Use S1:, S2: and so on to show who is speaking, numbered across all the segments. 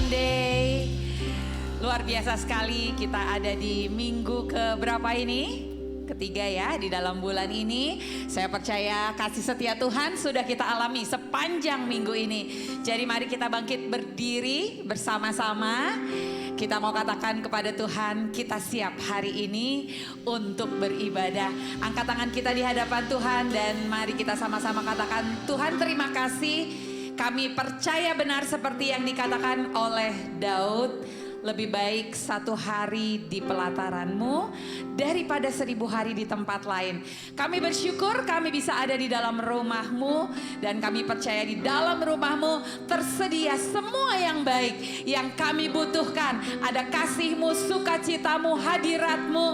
S1: Sunday. Luar biasa sekali kita ada di minggu ke berapa ini? Ketiga ya di dalam bulan ini. Saya percaya kasih setia Tuhan sudah kita alami sepanjang minggu ini. Jadi mari kita bangkit berdiri bersama-sama. Kita mau katakan kepada Tuhan, kita siap hari ini untuk beribadah. Angkat tangan kita di hadapan Tuhan dan mari kita sama-sama katakan, Tuhan terima kasih. Kami percaya benar seperti yang dikatakan oleh Daud, lebih baik 1 hari di pelataran-Mu daripada 1000 hari di tempat lain. Kami bersyukur kami bisa ada di dalam rumah-Mu dan kami percaya di dalam rumah-Mu tersedia semua yang baik yang kami butuhkan. Ada kasih-Mu, sukacita-Mu, hadirat-Mu,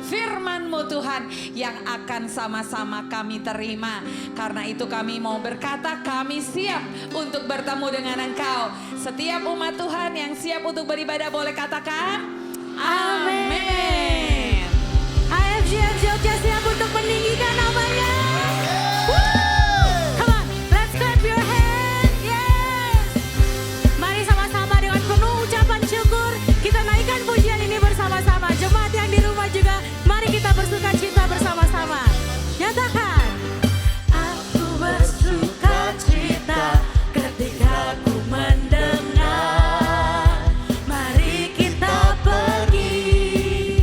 S1: firman-Mu Tuhan yang akan sama-sama kami terima. Karena itu kami mau berkata kami siap untuk bertemu dengan Engkau. Setiap umat Tuhan yang siap untuk beribadah boleh katakan amin.
S2: AFGF Jogja siap untuk meninggikan namanya. Come on, let's clap your hand. Yes. Mari sama-sama dengan penuh ucapan syukur kita naikkan pujian ini bersama-sama. Jemaat yang di rumah juga mari kita bersukacita bersama-sama. Nyatakan, aku bersukacita ketika ku mendengar. Mari kita pergi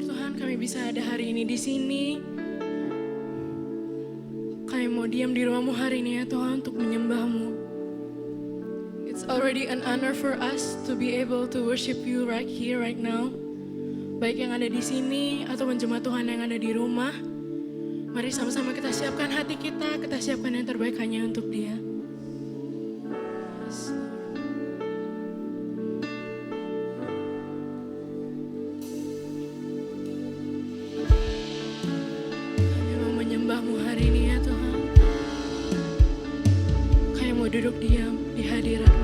S3: bersyukur Tuhan kami bisa ada hari ini di sini. Kami mau diam di rumah-Mu hari ini ya Tuhan untuk menyembah-Mu. It's already an honor for us to be able to worship You right here, right now. Baik yang ada di sini ataupun jemaat Tuhan yang ada di rumah. Mari sama-sama kita siapkan hati kita siapkan yang terbaik hanya untuk Dia. Kami mau menyembah-Mu hari ini ya Tuhan. Kami mau duduk diam di hadirat-Mu.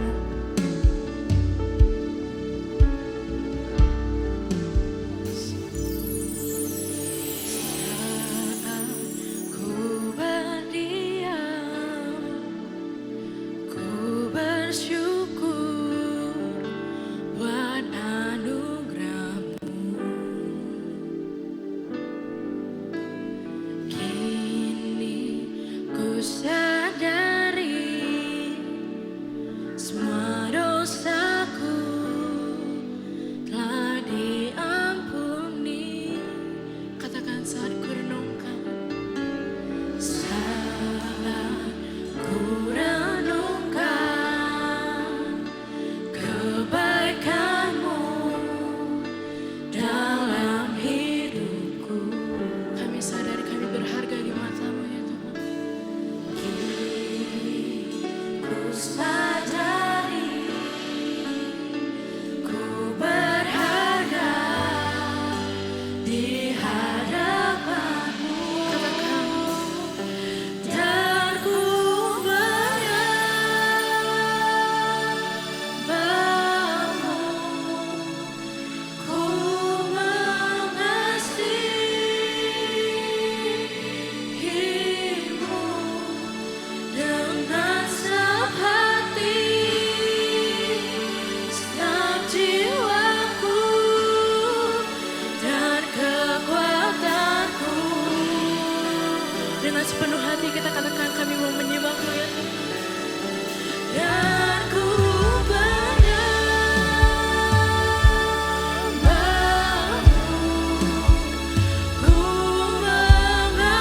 S3: Dengan sepenuh hati kita katakan kami mau menyembah-Mu ya Tuhan. Dan ku menyembah-Mu, ku mengasihi.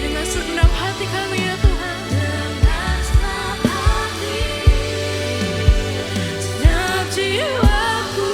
S3: Dengan segenap hati kami ya Tuhan. Dengan segenap hati, segenap jiwaku.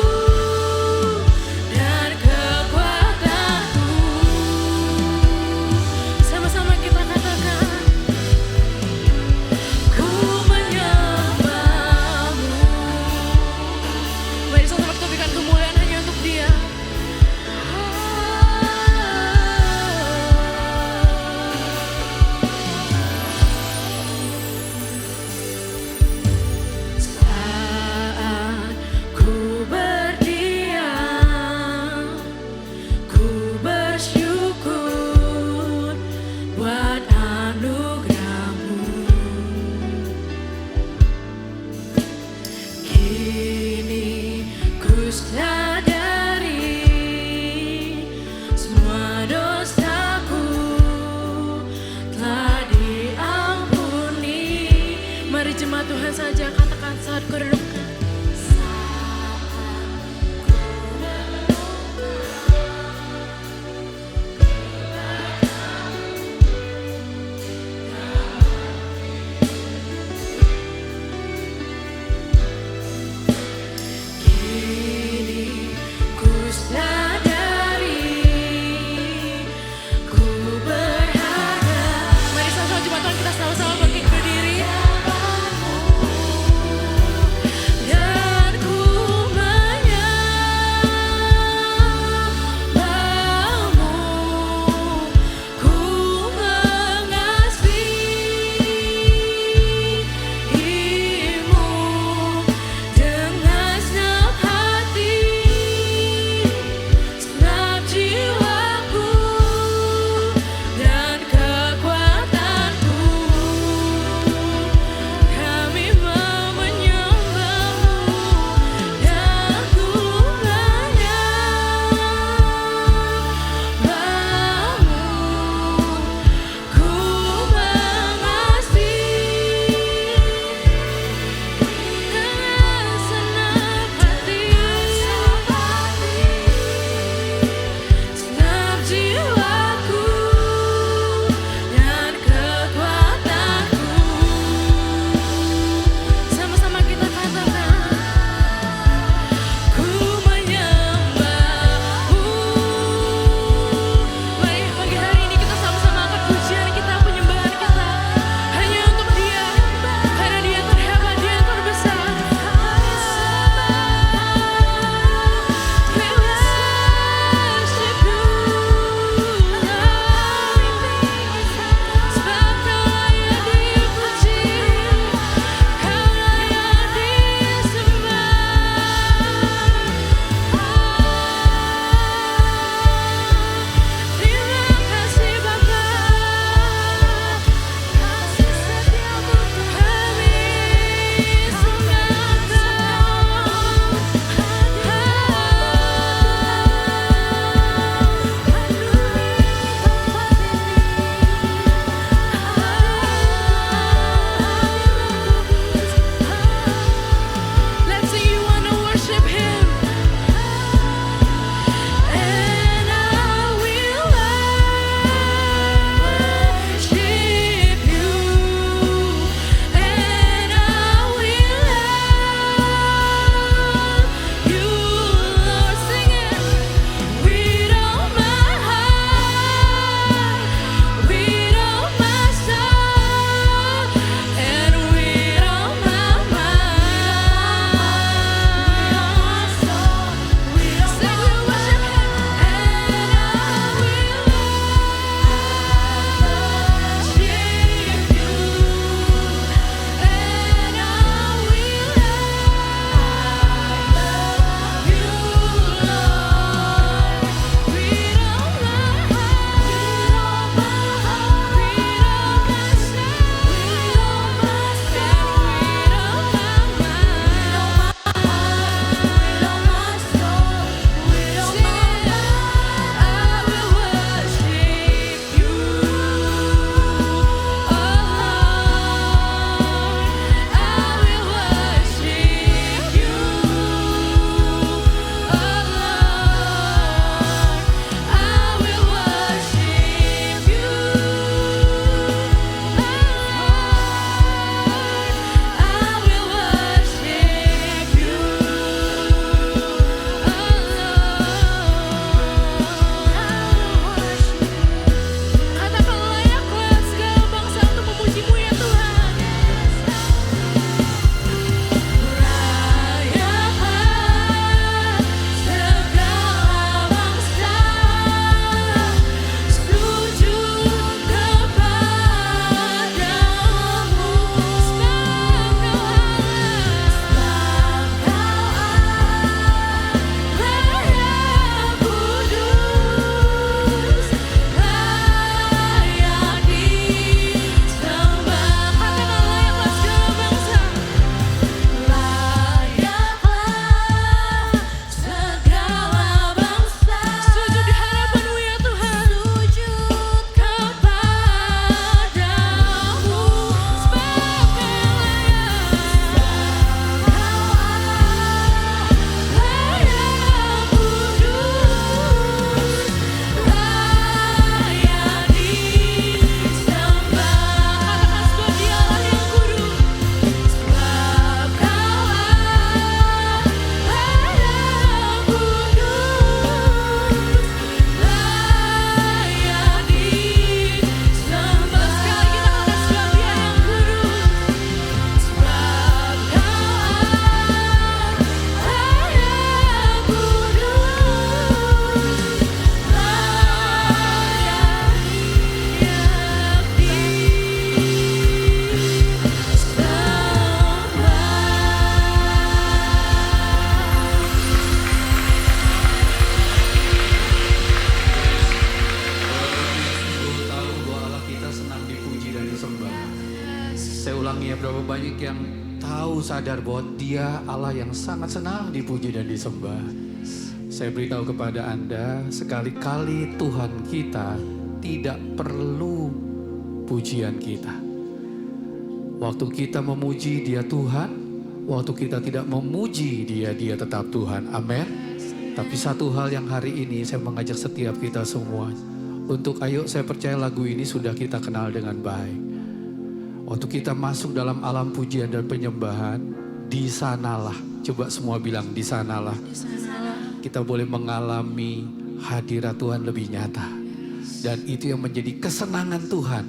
S3: Jemaat Tuhan saja katakan saat ku renungkan. Kini ku sadari ku berharga. Mari sama-sama jemaat Tuhan kita sama-sama bangkit berdiri.
S4: berapa banyak yang tahu sadar bahwa Dia Allah yang sangat senang dipuji dan disembah. Saya beritahu kepada Anda, sekali-kali Tuhan kita tidak perlu pujian kita. Waktu kita memuji Dia Tuhan, waktu kita tidak memuji Dia, Dia tetap Tuhan. Amin. Tapi satu hal yang hari ini saya mengajak setiap kita semua untuk ayo, saya percaya lagu ini sudah kita kenal dengan baik. Waktu kita masuk dalam alam pujian dan penyembahan, di sanalah, coba semua bilang di sanalah, kita boleh mengalami hadirat Tuhan lebih nyata. Dan itu yang menjadi kesenangan Tuhan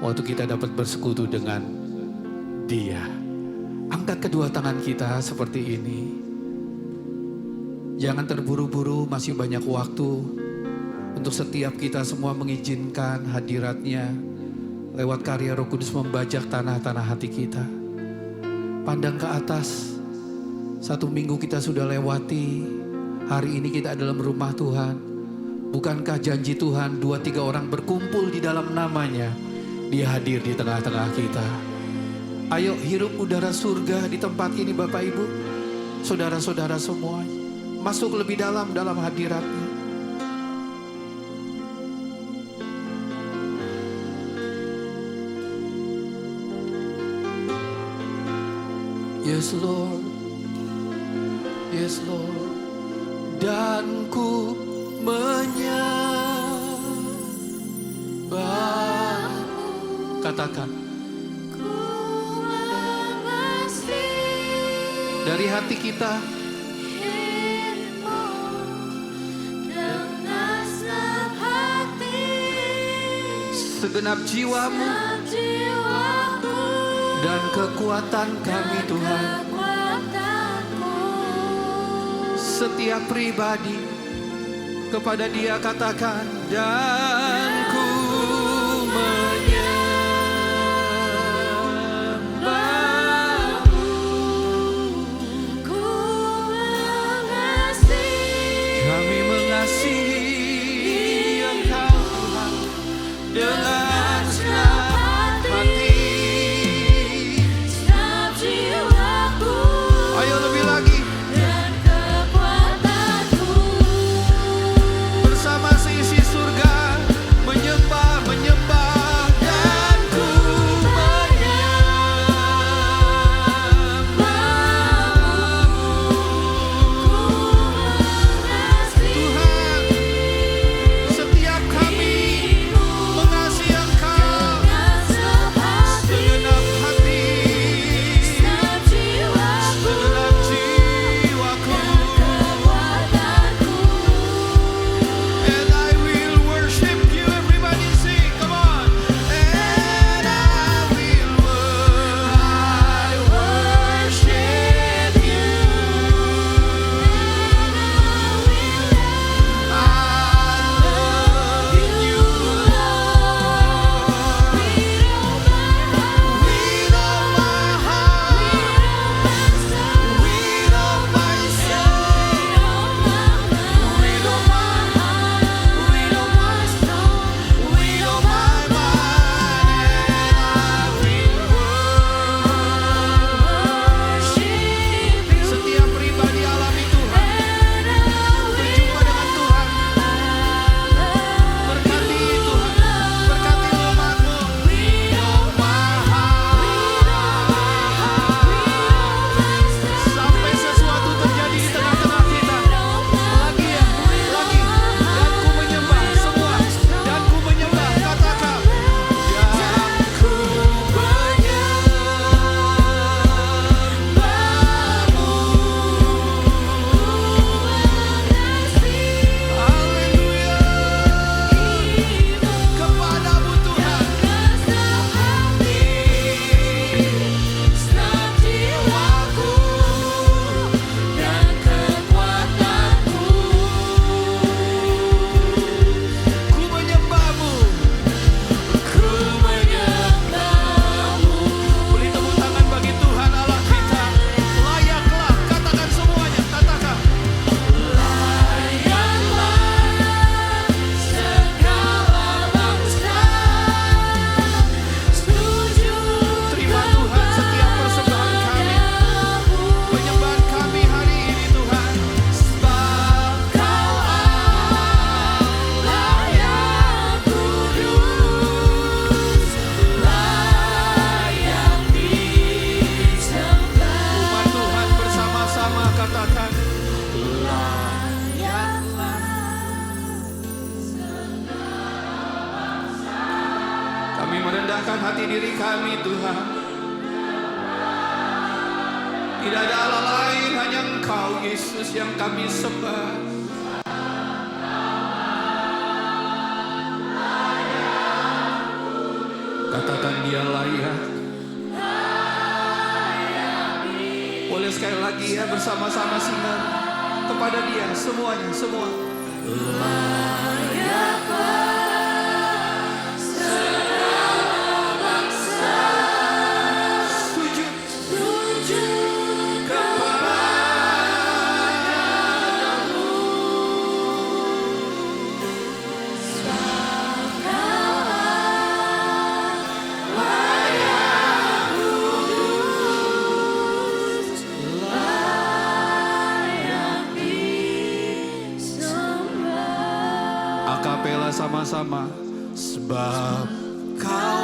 S4: waktu kita dapat bersekutu dengan Dia. Angkat kedua tangan kita seperti ini. Jangan terburu-buru, masih banyak waktu untuk setiap kita semua mengizinkan hadirat-Nya lewat karya Roh Kudus membajak tanah-tanah hati kita. Pandang ke atas, 1 minggu kita sudah lewati. Hari ini kita dalam rumah Tuhan. Bukankah janji Tuhan 2-3 orang berkumpul di dalam namanya, Dia hadir di tengah-tengah kita. Ayo hirup udara surga di tempat ini Bapak Ibu. Saudara-saudara semua, masuk lebih dalam hadirat-Nya. Yes Lord, yes Lord, dan ku menyembahmu. Katakan,
S2: Ku mengasihi
S4: dari hati kita,
S2: dirimu dengan senang hati,
S4: segenap jiwamu
S2: dalam jiwaku
S4: dan kekuatan kami Tuhan.
S2: kekuatanmu.
S4: Setiap pribadi kepada Dia katakan, dan ku menyembahmu.
S2: Ku mengasihi
S4: Kami mengasihi Engkau Tuhan dengan senang hati.
S2: dalam jiwaku
S4: Ayo lebih lagi
S2: dan kekuatanku.
S4: bersama seisi surga menyerahkan hati diri kami Tuhan. Tidak ada Allah lain, hanya Engkau Yesus yang kami sembah. Katakan Dia layak. Boleh sekali lagi ya bersama-sama singa kepada Dia semuanya, semua. Akapela sama-sama. Sebab Kau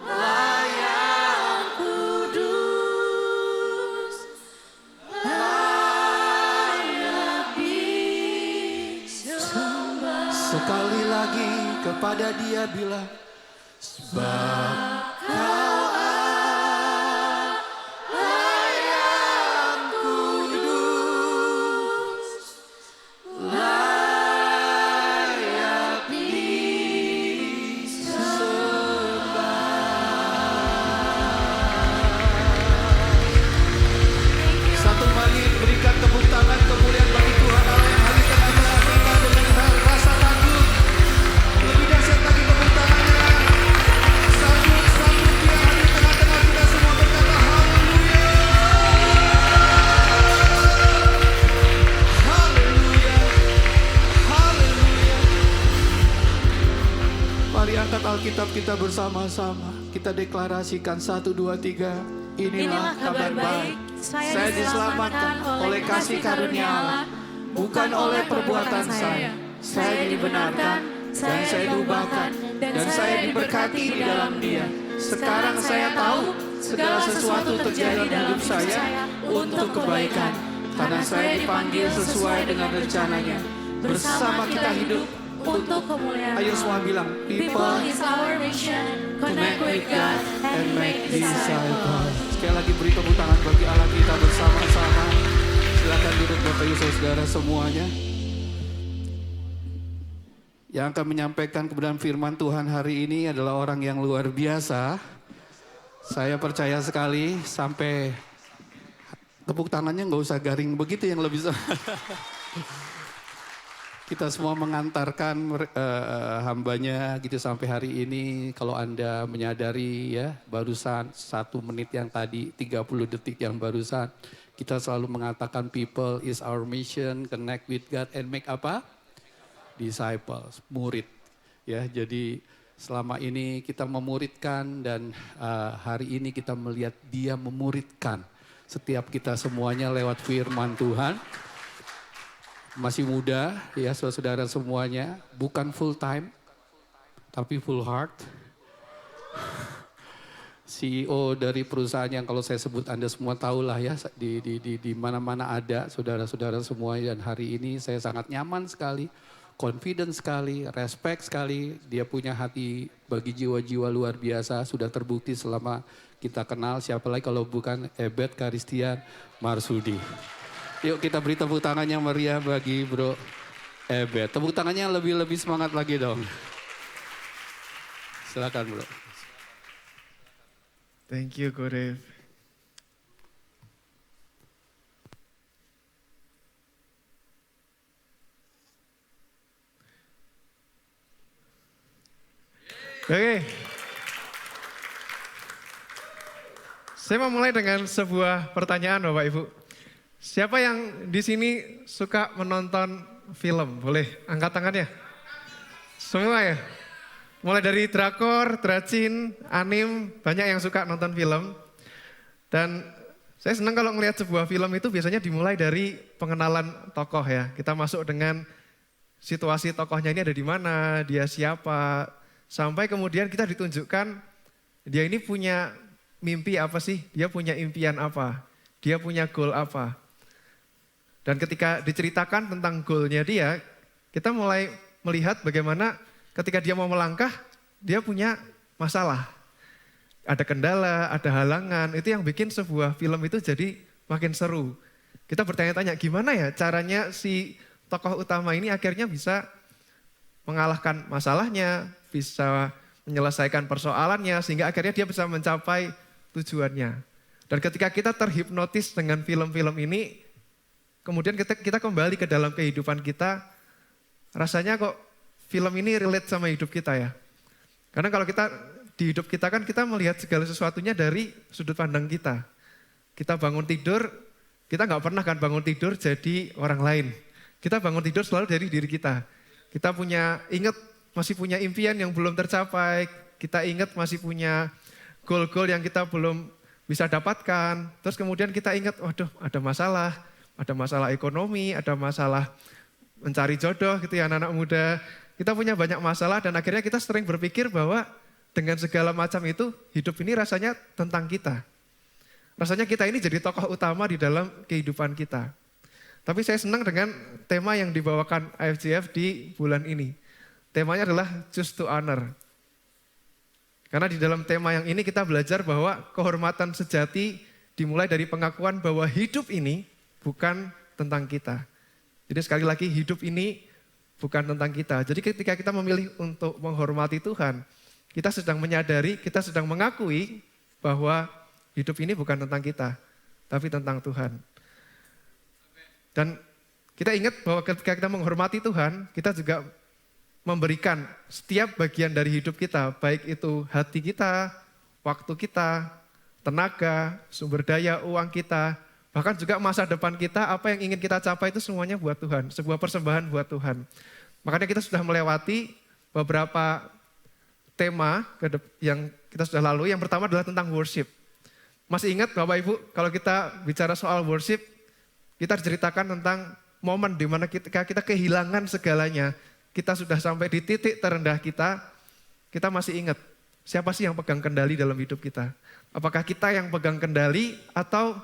S4: layak kudus, layak disembah. Sekali lagi kepada Dia bilang, sebab Kau layak kudus, layak disembah. Satu kali berikan tepuk tangan kemuliaan bagi Tuhan Allah yang hadir tengah-tengah kita dengan rasa takut. Lebih dahsyat lagi tepuk tangannya. Sambut Dia hadir tengah-tengah kita semua berkata haleluya. Haleluya. Haleluya. Mari angkat Alkitab kita bersama-sama. Kita deklarasikan 1, 2, 3. Inilah kabar baik. Saya diselamatkan oleh kasih karunia Allah, bukan oleh perbuatan saya. Saya dibenarkan, dan saya diubahkan, dan saya diberkati di dalam Dia. Sekarang saya tahu segala sesuatu terjadi dalam hidup saya untuk kebaikan, karena saya dipanggil sesuai dengan rencananya. Bersama kita hidup
S2: untuk kemuliaan.
S4: Ayo semua bilang,
S2: People is our mission, connect with God and make disciples.
S4: Sekali lagi beri tepuk tangan bagi Allah kita bersama-sama. Silakan duduk Bapak Ibu Saudara semuanya. Yang akan menyampaikan kebenaran firman Tuhan hari ini adalah orang yang luar biasa. Saya percaya sekali sampai tepuk tangannya nggak usah garing begitu yang lebih. Kita semua mengantarkan hambanya gitu sampai hari ini. Kalau Anda menyadari ya, barusan 1 menit yang tadi, 30 detik yang barusan. Kita selalu mengatakan people is our mission, connect with God and make apa? Disciples, murid. Ya, jadi selama ini kita memuridkan dan hari ini kita melihat Dia memuridkan setiap kita semuanya lewat firman Tuhan. Masih muda ya saudara semuanya, bukan full time tapi full heart. CEO dari perusahaan yang kalau saya sebut Anda semua tahulah ya, di mana-mana ada saudara-saudara semua, dan hari ini saya sangat nyaman sekali, confident sekali, respect sekali. Dia punya hati bagi jiwa-jiwa luar biasa, sudah terbukti selama kita kenal. Siapa lagi kalau bukan Ebet Karistian Marsudi. Yuk kita beri tepuk tangannya meriah bagi Bro Ebet. Tepuk tangannya lebih semangat lagi dong. Silakan Bro.
S5: Thank you Korev. Oke. Saya mau mulai dengan sebuah pertanyaan Bapak Ibu. Siapa yang di sini suka menonton film? Boleh angkat tangannya? Semua ya? Mulai dari drakor, dracin, anim, banyak yang suka nonton film. Dan saya senang kalau melihat sebuah film itu biasanya dimulai dari pengenalan tokoh ya. Kita masuk dengan situasi tokohnya ini ada di mana, dia siapa. Sampai kemudian kita ditunjukkan dia ini punya mimpi apa sih, dia punya impian apa, dia punya goal apa. Dan ketika diceritakan tentang goalnya dia, kita mulai melihat bagaimana ketika dia mau melangkah, dia punya masalah. Ada kendala, ada halangan, itu yang bikin sebuah film itu jadi makin seru. Kita bertanya-tanya gimana ya caranya si tokoh utama ini akhirnya bisa mengalahkan masalahnya, bisa menyelesaikan persoalannya, sehingga akhirnya dia bisa mencapai tujuannya. Dan ketika kita terhipnotis dengan film-film ini, kemudian kita kembali ke dalam kehidupan kita, rasanya kok film ini relate sama hidup kita ya. Karena kalau kita di hidup kita kan kita melihat segala sesuatunya dari sudut pandang kita. Kita bangun tidur, kita nggak pernah kan bangun tidur jadi orang lain. Kita bangun tidur selalu dari diri kita. Kita masih punya impian yang belum tercapai. Kita ingat masih punya goal-goal yang kita belum bisa dapatkan. Terus kemudian kita ingat, waduh ada masalah ekonomi, ada masalah mencari jodoh gitu ya anak-anak muda. Kita punya banyak masalah dan akhirnya kita sering berpikir bahwa dengan segala macam itu hidup ini rasanya tentang kita. Rasanya kita ini jadi tokoh utama di dalam kehidupan kita. Tapi saya senang dengan tema yang dibawakan IFGF di bulan ini. Temanya adalah Choose to Honor. Karena di dalam tema yang ini kita belajar bahwa kehormatan sejati dimulai dari pengakuan bahwa hidup ini bukan tentang kita. Jadi sekali lagi hidup ini bukan tentang kita. Jadi ketika kita memilih untuk menghormati Tuhan, kita sedang menyadari, kita sedang mengakui bahwa hidup ini bukan tentang kita, tapi tentang Tuhan. Dan kita ingat bahwa ketika kita menghormati Tuhan, kita juga memberikan setiap bagian dari hidup kita, baik itu hati kita, waktu kita, tenaga, sumber daya, uang kita, bahkan juga masa depan kita, apa yang ingin kita capai itu semuanya buat Tuhan, sebuah persembahan buat Tuhan. Makanya kita sudah melewati beberapa tema yang kita sudah lalui. Yang pertama adalah tentang worship. Masih ingat Bapak Ibu, kalau kita bicara soal worship, kita ceritakan tentang momen di mana kita kehilangan segalanya. Kita sudah sampai di titik terendah kita masih ingat siapa sih yang pegang kendali dalam hidup kita. Apakah kita yang pegang kendali atau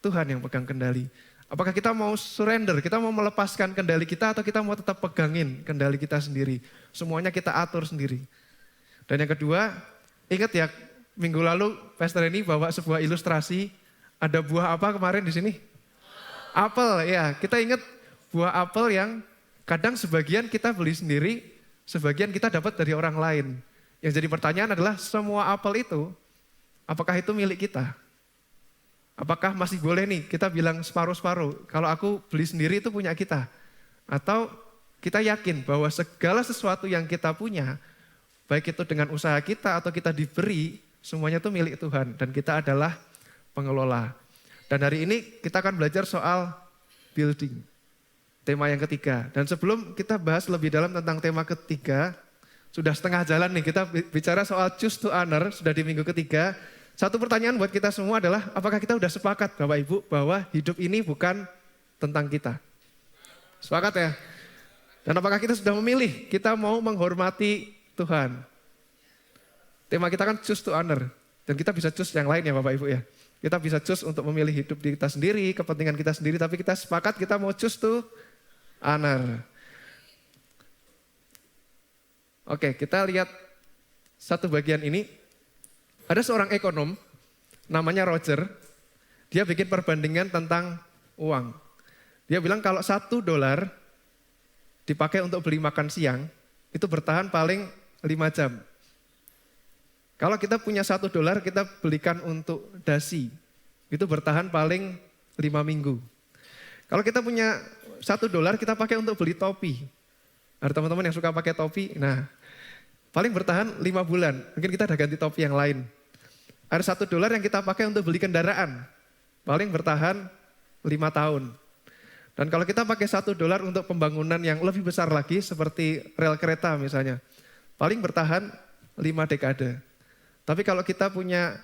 S5: Tuhan yang pegang kendali? Apakah kita mau surrender, kita mau melepaskan kendali kita atau kita mau tetap pegangin kendali kita sendiri. Semuanya kita atur sendiri. Dan yang kedua, ingat ya minggu lalu Pastor Reni bawa sebuah ilustrasi, ada buah apa kemarin di sini? Apel, ya kita ingat buah apel yang kadang sebagian kita beli sendiri, sebagian kita dapat dari orang lain. Yang jadi pertanyaan adalah semua apel itu, apakah itu milik kita? Apakah masih boleh nih kita bilang separuh-separuh, kalau aku beli sendiri itu punya kita? Atau kita yakin bahwa segala sesuatu yang kita punya, baik itu dengan usaha kita atau kita diberi, semuanya itu milik Tuhan dan kita adalah pengelola. Dan hari ini kita akan belajar soal building. Tema yang ketiga. Dan sebelum kita bahas lebih dalam tentang tema ketiga, sudah setengah jalan nih kita bicara soal Choose to Honor, sudah di minggu ketiga. Satu pertanyaan buat kita semua adalah, apakah kita sudah sepakat Bapak Ibu bahwa hidup ini bukan tentang kita? Sepakat ya? Dan apakah kita sudah memilih, kita mau menghormati Tuhan? Tema kita kan Choose to Honor. Dan kita bisa choose yang lain ya Bapak Ibu ya. Kita bisa choose untuk memilih hidup di kita sendiri, kepentingan kita sendiri, tapi kita sepakat kita mau choose to honor. Oke, kita lihat satu bagian ini. Ada seorang ekonom, namanya Roger. Dia bikin perbandingan tentang uang. Dia bilang kalau $1 dipakai untuk beli makan siang, itu bertahan paling 5 jam. Kalau kita punya $1, kita belikan untuk dasi, itu bertahan paling 5 minggu. Kalau kita punya $1 kita pakai untuk beli topi. Ada teman-teman yang suka pakai topi, nah paling bertahan 5 bulan. Mungkin kita ada ganti topi yang lain. Ada $1 yang kita pakai untuk beli kendaraan, paling bertahan 5 tahun. Dan kalau kita pakai $1 untuk pembangunan yang lebih besar lagi, seperti rel kereta misalnya, paling bertahan 5 dekade. Tapi kalau kita punya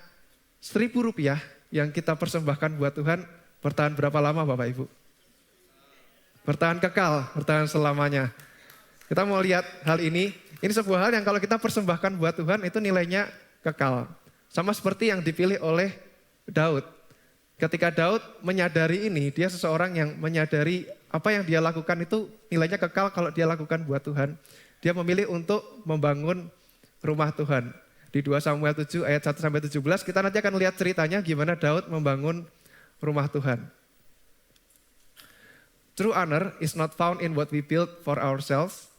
S5: $1.000 yang kita persembahkan buat Tuhan, bertahan berapa lama Bapak Ibu? Bertahan kekal, bertahan selamanya. Kita mau lihat hal ini. Ini sebuah hal yang kalau kita persembahkan buat Tuhan itu nilainya kekal. Sama seperti yang dipilih oleh Daud. Ketika Daud menyadari ini, dia seseorang yang menyadari apa yang dia lakukan itu nilainya kekal kalau dia lakukan buat Tuhan. Dia memilih untuk membangun rumah Tuhan. Di 2 Samuel 7 ayat 1-17 kita nanti akan lihat ceritanya gimana Daud membangun rumah Tuhan. True honor is not found in what we build for ourselves,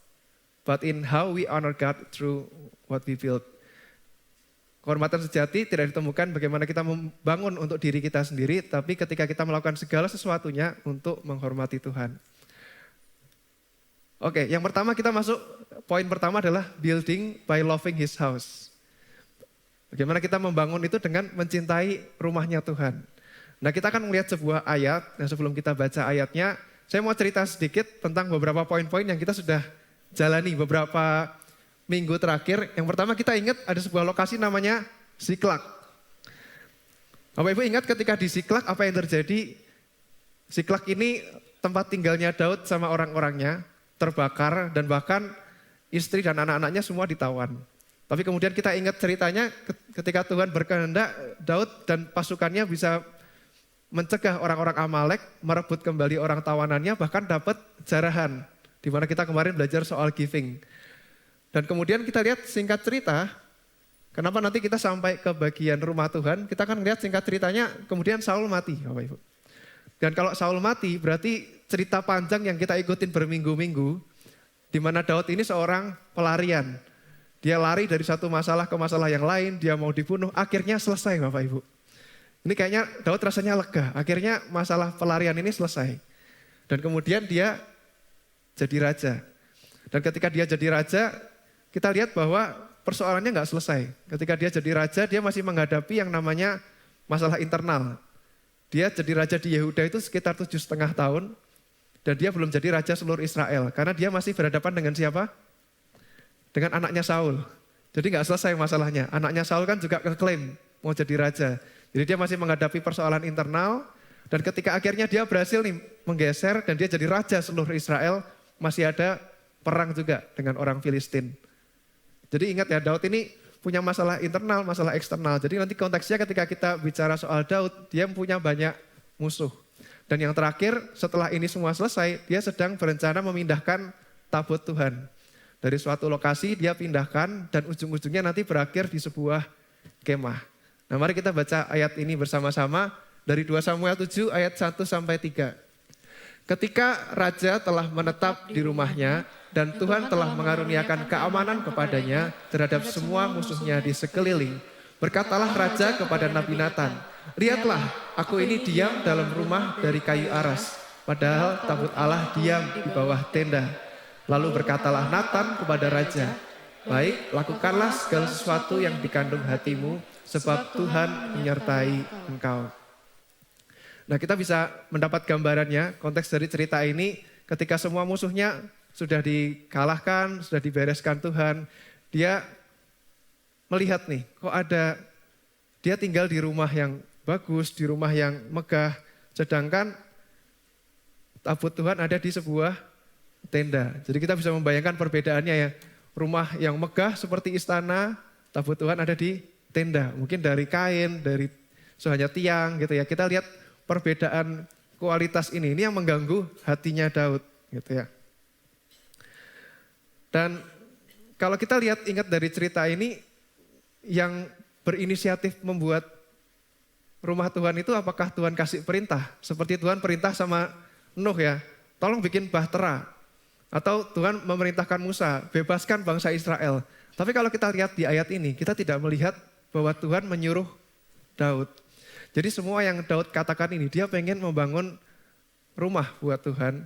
S5: but in how we honor God through what we build. Kehormatan sejati tidak ditemukan bagaimana kita membangun untuk diri kita sendiri, tapi ketika kita melakukan segala sesuatunya untuk menghormati Tuhan. Oke, yang pertama kita masuk, poin pertama adalah building by loving His house. Bagaimana kita membangun itu dengan mencintai rumahnya Tuhan. Nah, kita akan melihat sebuah ayat, dan sebelum kita baca ayatnya, saya mau cerita sedikit tentang beberapa poin-poin yang kita sudah jalani beberapa minggu terakhir. Yang pertama kita ingat ada sebuah lokasi namanya Siklak. Bapak Ibu ingat ketika di Siklak apa yang terjadi? Siklak ini tempat tinggalnya Daud sama orang-orangnya terbakar dan bahkan istri dan anak-anaknya semua ditawan. Tapi kemudian kita ingat ceritanya ketika Tuhan berkehendak Daud dan pasukannya bisa mencegah orang-orang Amalek, merebut kembali orang tawanannya, bahkan dapat jarahan. Di mana kita kemarin belajar soal giving. Dan kemudian kita lihat singkat cerita, kenapa nanti kita sampai ke bagian rumah Tuhan, kita akan lihat singkat ceritanya, kemudian Saul mati, Bapak Ibu. Dan kalau Saul mati, berarti cerita panjang yang kita ikutin berminggu-minggu, di mana Daud ini seorang pelarian. Dia lari dari satu masalah ke masalah yang lain, dia mau dibunuh, akhirnya selesai Bapak Ibu. Ini kayaknya Daud rasanya lega, akhirnya masalah pelarian ini selesai. Dan kemudian dia jadi raja. Dan ketika dia jadi raja, kita lihat bahwa persoalannya nggak selesai. Ketika dia jadi raja, dia masih menghadapi yang namanya masalah internal. Dia jadi raja di Yehuda itu sekitar 7,5 tahun. Dan dia belum jadi raja seluruh Israel. Karena dia masih berhadapan dengan siapa? Dengan anaknya Saul. Jadi nggak selesai masalahnya. Anaknya Saul kan juga ngeklaim mau jadi raja. Jadi dia masih menghadapi persoalan internal. Dan ketika akhirnya dia berhasil nih menggeser dan dia jadi raja seluruh Israel, masih ada perang juga dengan orang Filistin. Jadi ingat ya, Daud ini punya masalah internal, masalah eksternal. Jadi nanti konteksnya ketika kita bicara soal Daud, dia punya banyak musuh. Dan yang terakhir, setelah ini semua selesai, dia sedang berencana memindahkan tabut Tuhan. Dari suatu lokasi dia pindahkan dan ujung-ujungnya nanti berakhir di sebuah kemah. Nah mari kita baca ayat ini bersama-sama dari 2 Samuel 7 ayat 1-3. Ketika raja telah menetap di rumahnya dan Tuhan telah mengaruniakan keamanan kepadanya terhadap semua musuhnya di sekeliling, berkatalah raja kepada Nabi Nathan, "Lihatlah, aku ini diam dalam rumah dari kayu aras, padahal tabut Allah diam di bawah tenda." Lalu berkatalah Nathan kepada raja, "Baik, lakukanlah segala sesuatu yang dikandung hatimu, sebab Tuhan menyertai engkau." Nah kita bisa mendapat gambarannya, konteks dari cerita ini ketika semua musuhnya sudah dikalahkan, sudah dibereskan Tuhan. Dia melihat nih, kok ada, dia tinggal di rumah yang bagus, di rumah yang megah. Sedangkan tabut Tuhan ada di sebuah tenda. Jadi kita bisa membayangkan perbedaannya ya. Rumah yang megah seperti istana, tabut Tuhan ada di tenda. Mungkin dari kain, dari hanya tiang gitu ya. Kita lihat perbedaan kualitas ini yang mengganggu hatinya Daud gitu ya. Dan kalau kita lihat ingat dari cerita ini yang berinisiatif membuat rumah Tuhan itu apakah Tuhan kasih perintah? Seperti Tuhan perintah sama Nuh ya, tolong bikin bahtera. Atau Tuhan memerintahkan Musa, bebaskan bangsa Israel. Tapi kalau kita lihat di ayat ini, kita tidak melihat bahwa Tuhan menyuruh Daud. Jadi semua yang Daud katakan ini, dia pengen membangun rumah buat Tuhan.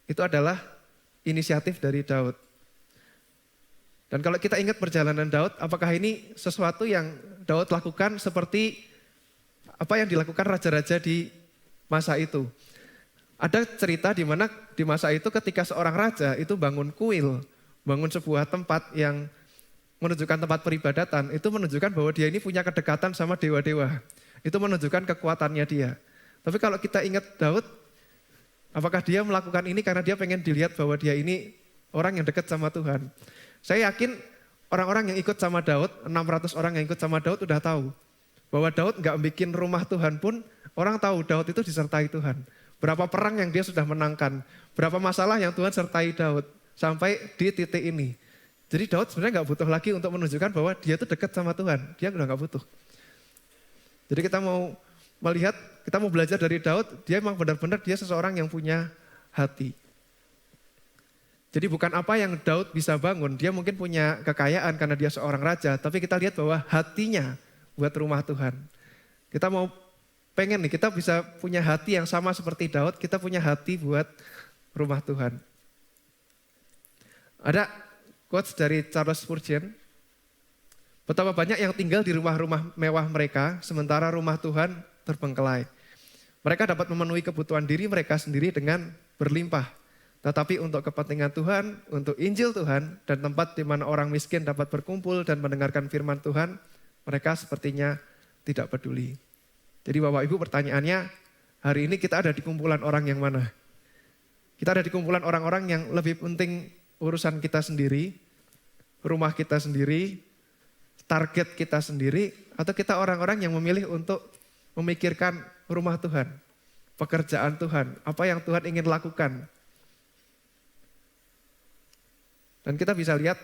S5: Itu adalah inisiatif dari Daud. Dan kalau kita ingat perjalanan Daud, apakah ini sesuatu yang Daud lakukan seperti apa yang dilakukan raja-raja di masa itu? Ada cerita di mana di masa itu ketika seorang raja itu bangun kuil, bangun sebuah tempat yang menunjukkan tempat peribadatan, itu menunjukkan bahwa dia ini punya kedekatan sama dewa-dewa. Itu menunjukkan kekuatannya dia. Tapi kalau kita ingat Daud, apakah dia melakukan ini karena dia pengen dilihat bahwa dia ini orang yang dekat sama Tuhan? Saya yakin orang-orang yang ikut sama Daud, 600 orang yang ikut sama Daud udah tahu bahwa Daud nggak bikin rumah Tuhan pun orang tahu Daud itu disertai Tuhan. Berapa perang yang dia sudah menangkan, berapa masalah yang Tuhan sertai Daud sampai di titik ini. Jadi Daud sebenarnya nggak butuh lagi untuk menunjukkan bahwa dia itu dekat sama Tuhan. Dia udah nggak butuh. Jadi kita mau melihat, kita mau belajar dari Daud, dia memang benar-benar dia seseorang yang punya hati. Jadi bukan apa yang Daud bisa bangun, dia mungkin punya kekayaan karena dia seorang raja, tapi kita lihat bahwa hatinya buat rumah Tuhan. Kita mau pengen nih, kita bisa punya hati yang sama seperti Daud, kita punya hati buat rumah Tuhan. Ada quotes dari Charles Spurgeon, betapa banyak yang tinggal di rumah-rumah mewah mereka, sementara rumah Tuhan terbengkelai. Mereka dapat memenuhi kebutuhan diri mereka sendiri dengan berlimpah. Tetapi untuk kepentingan Tuhan, untuk Injil Tuhan, dan tempat di mana orang miskin dapat berkumpul dan mendengarkan firman Tuhan, mereka sepertinya tidak peduli. Jadi Bapak Ibu pertanyaannya, hari ini kita ada di kumpulan orang yang mana? Kita ada di kumpulan orang-orang yang lebih penting urusan kita sendiri, rumah kita sendiri, target kita sendiri, atau kita orang-orang yang memilih untuk memikirkan rumah Tuhan, pekerjaan Tuhan, apa yang Tuhan ingin lakukan. Dan kita bisa lihat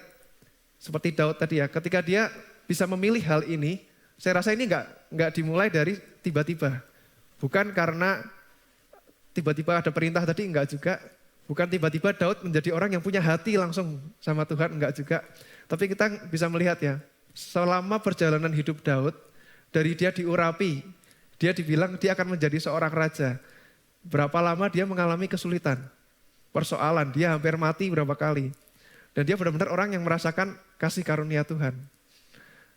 S5: seperti Daud tadi ya, ketika dia bisa memilih hal ini, saya rasa ini enggak dimulai dari tiba-tiba. Bukan karena tiba-tiba ada perintah tadi, enggak juga. Bukan tiba-tiba Daud menjadi orang yang punya hati langsung sama Tuhan, enggak juga. Tapi kita bisa melihat ya, selama perjalanan hidup Daud, dari dia diurapi, dia dibilang dia akan menjadi seorang raja. Berapa lama dia mengalami kesulitan, persoalan, dia hampir mati berapa kali. Dan dia benar-benar orang yang merasakan kasih karunia Tuhan.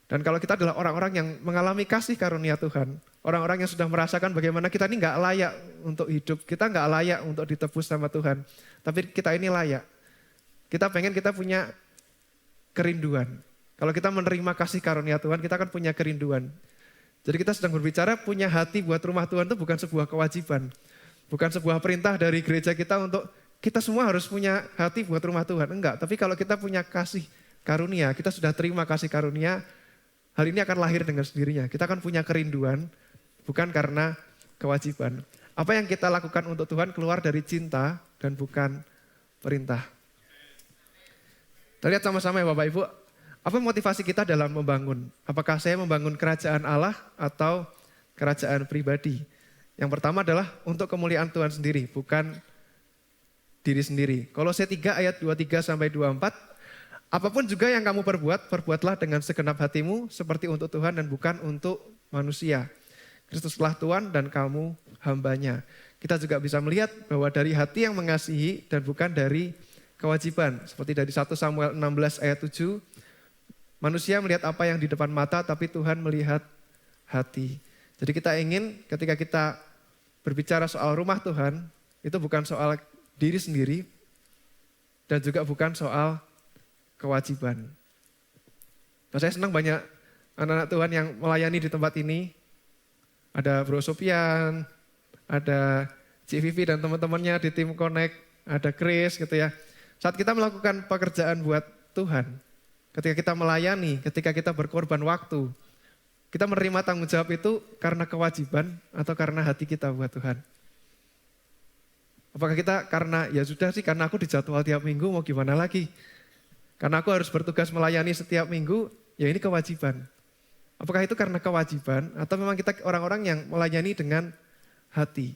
S5: Dan kalau kita adalah orang-orang yang mengalami kasih karunia Tuhan, orang-orang yang sudah merasakan bagaimana kita ini nggak layak untuk hidup, kita nggak layak untuk ditebus sama Tuhan. Tapi kita ini layak. Kita pengen kita punya kerinduan. Kalau kita menerima kasih karunia Tuhan, kita akan punya kerinduan. Jadi kita sedang berbicara punya hati buat rumah Tuhan itu bukan sebuah kewajiban. Bukan sebuah perintah dari gereja kita untuk kita semua harus punya hati buat rumah Tuhan. Enggak, tapi kalau kita punya kasih karunia, kita sudah terima kasih karunia, hal ini akan lahir dengan sendirinya. Kita akan punya kerinduan, bukan karena kewajiban. Apa yang kita lakukan untuk Tuhan keluar dari cinta dan bukan perintah. Kita lihat sama-sama ya Bapak Ibu, apa motivasi kita dalam membangun? Apakah saya membangun kerajaan Allah atau kerajaan pribadi? Yang pertama adalah untuk kemuliaan Tuhan sendiri, bukan diri sendiri. Kolose 3 ayat 23 sampai 24. Apapun juga yang kamu perbuat, perbuatlah dengan segenap hatimu seperti untuk Tuhan dan bukan untuk manusia. Kristuslah Tuhan dan kamu hambanya. Kita juga bisa melihat bahwa dari hati yang mengasihi dan bukan dari kewajiban. Seperti dari 1 Samuel 16 ayat 7. Manusia melihat apa yang di depan mata tapi Tuhan melihat hati. Jadi kita ingin ketika kita berbicara soal rumah Tuhan, itu bukan soal diri sendiri, dan juga bukan soal kewajiban. Nah, saya senang banyak anak-anak Tuhan yang melayani di tempat ini. Ada Bro Sopian, ada Cik Vivi dan teman-temannya di tim Connect, ada Chris gitu ya. Saat kita melakukan pekerjaan buat Tuhan, ketika kita melayani, ketika kita berkorban waktu, kita menerima tanggung jawab itu karena kewajiban atau karena hati kita buat Tuhan. Apakah kita karena ya sudah sih karena aku dijadwal tiap minggu mau gimana lagi. Karena aku harus bertugas melayani setiap minggu, ya ini kewajiban. Apakah itu karena kewajiban atau memang kita orang-orang yang melayani dengan hati.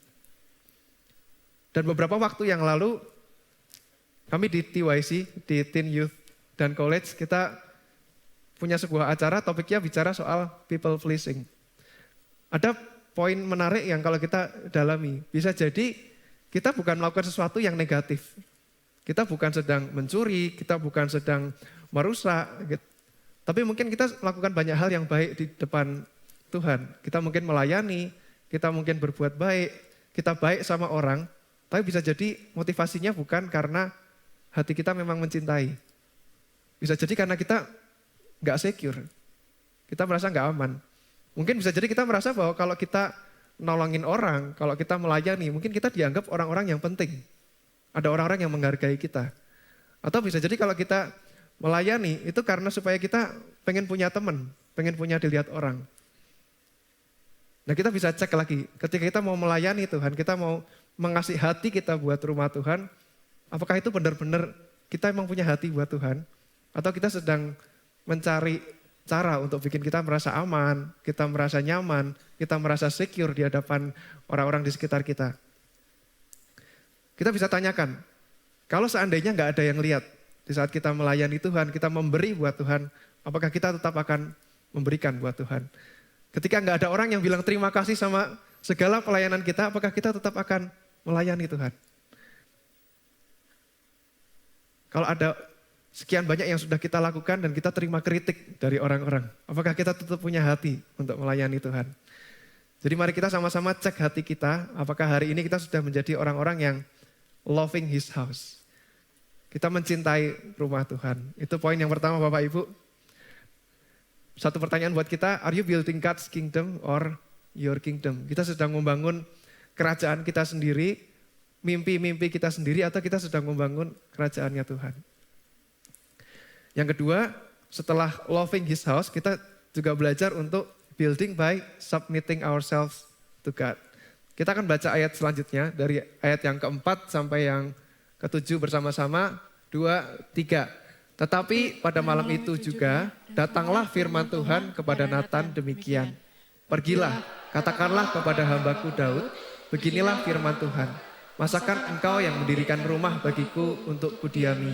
S5: Dan beberapa waktu yang lalu kami di TYC, di Teen Youth dan College, kita punya sebuah acara topiknya bicara soal people pleasing. Ada poin menarik yang kalau kita dalami, bisa jadi kita bukan melakukan sesuatu yang negatif. Kita bukan sedang mencuri, kita bukan sedang merusak. Gitu. Tapi mungkin kita melakukan banyak hal yang baik di depan Tuhan. Kita mungkin melayani, kita mungkin berbuat baik, kita baik sama orang. Tapi bisa jadi motivasinya bukan karena hati kita memang mencintai. Bisa jadi karena kita gak secure. Kita merasa gak aman. Mungkin bisa jadi kita merasa bahwa kalau kita nolongin orang, kalau kita melayani, mungkin kita dianggap orang-orang yang penting. Ada orang-orang yang menghargai kita. Atau bisa jadi kalau kita melayani, itu karena supaya kita pengen punya teman, pengen punya dilihat orang. Nah kita bisa cek lagi, ketika kita mau melayani Tuhan, kita mau mengasih hati kita buat rumah Tuhan, apakah itu benar-benar kita emang punya hati buat Tuhan? Atau kita sedang mencari cara untuk bikin kita merasa aman, kita merasa nyaman, kita merasa secure di hadapan orang-orang di sekitar kita. Kita bisa tanyakan, kalau seandainya nggak ada yang lihat, di saat kita melayani Tuhan, kita memberi buat Tuhan, apakah kita tetap akan memberikan buat Tuhan? Ketika nggak ada orang yang bilang terima kasih sama segala pelayanan kita, apakah kita tetap akan melayani Tuhan? Kalau ada sekian banyak yang sudah kita lakukan dan kita terima kritik dari orang-orang, apakah kita tetap punya hati untuk melayani Tuhan? Jadi mari kita sama-sama cek hati kita, apakah hari ini kita sudah menjadi orang-orang yang loving His house. Kita mencintai rumah Tuhan. Itu poin yang pertama Bapak Ibu. Satu pertanyaan buat kita, are you building God's kingdom or your kingdom? Kita sedang membangun kerajaan kita sendiri, mimpi-mimpi kita sendiri, atau kita sedang membangun kerajaannya Tuhan. Yang kedua, setelah loving His house, kita juga belajar untuk building by submitting ourselves to God. Kita akan baca ayat selanjutnya, dari ayat yang keempat sampai yang ketujuh bersama-sama, 2, 3. Tetapi pada malam itu juga datanglah firman Tuhan kepada Nathan demikian. Pergilah, katakanlah kepada hambaku Daud, beginilah firman Tuhan. Masakan engkau yang mendirikan rumah bagiku untuk kudiami.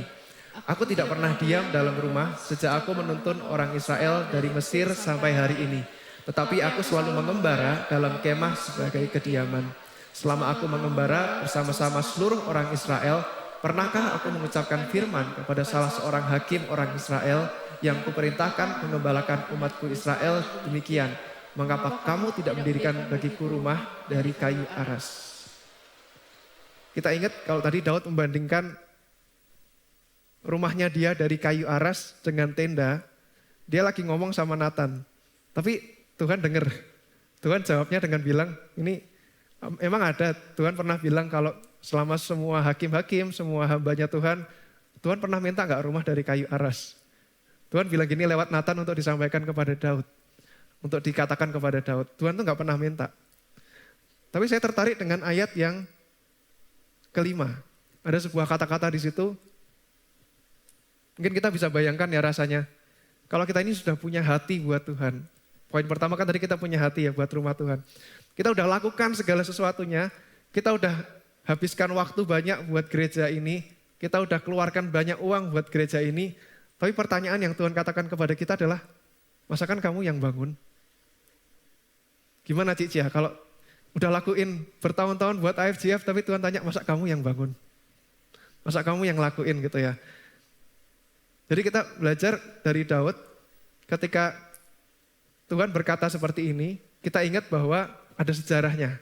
S5: Aku tidak pernah diam dalam rumah sejak aku menuntun orang Israel dari Mesir sampai hari ini. Tetapi aku selalu mengembara dalam kemah sebagai kediaman. Selama aku mengembara bersama-sama seluruh orang Israel, pernahkah aku mengucapkan firman kepada salah seorang hakim orang Israel yang kuperintahkan mengembalakan umatku Israel demikian? Mengapa kamu tidak mendirikan bagiku rumah dari kayu aras? Kita ingat kalau tadi Daud membandingkan rumahnya dia dari kayu aras dengan tenda, dia lagi ngomong sama Nathan. Tapi Tuhan dengar, Tuhan jawabnya dengan bilang, ini emang ada, Tuhan pernah bilang kalau selama semua hakim-hakim, semua hambanya Tuhan, Tuhan pernah minta gak rumah dari kayu aras? Tuhan bilang gini lewat Nathan untuk disampaikan kepada Daud. Untuk dikatakan kepada Daud, Tuhan tuh gak pernah minta. Tapi saya tertarik dengan ayat yang kelima. Ada sebuah kata-kata di situ, mungkin kita bisa bayangkan ya rasanya. Kalau kita ini sudah punya hati buat Tuhan. Poin pertama kan tadi kita punya hati ya buat rumah Tuhan. Kita udah lakukan segala sesuatunya, kita udah habiskan waktu banyak buat gereja ini, kita udah keluarkan banyak uang buat gereja ini, tapi pertanyaan yang Tuhan katakan kepada kita adalah, masakan kamu yang bangun? Gimana Cik Cia, kalau udah lakuin bertahun-tahun buat AFGF, tapi Tuhan tanya, masa kamu yang bangun? Masa kamu yang lakuin gitu ya? Jadi kita belajar dari Daud, ketika Tuhan berkata seperti ini, kita ingat bahwa ada sejarahnya,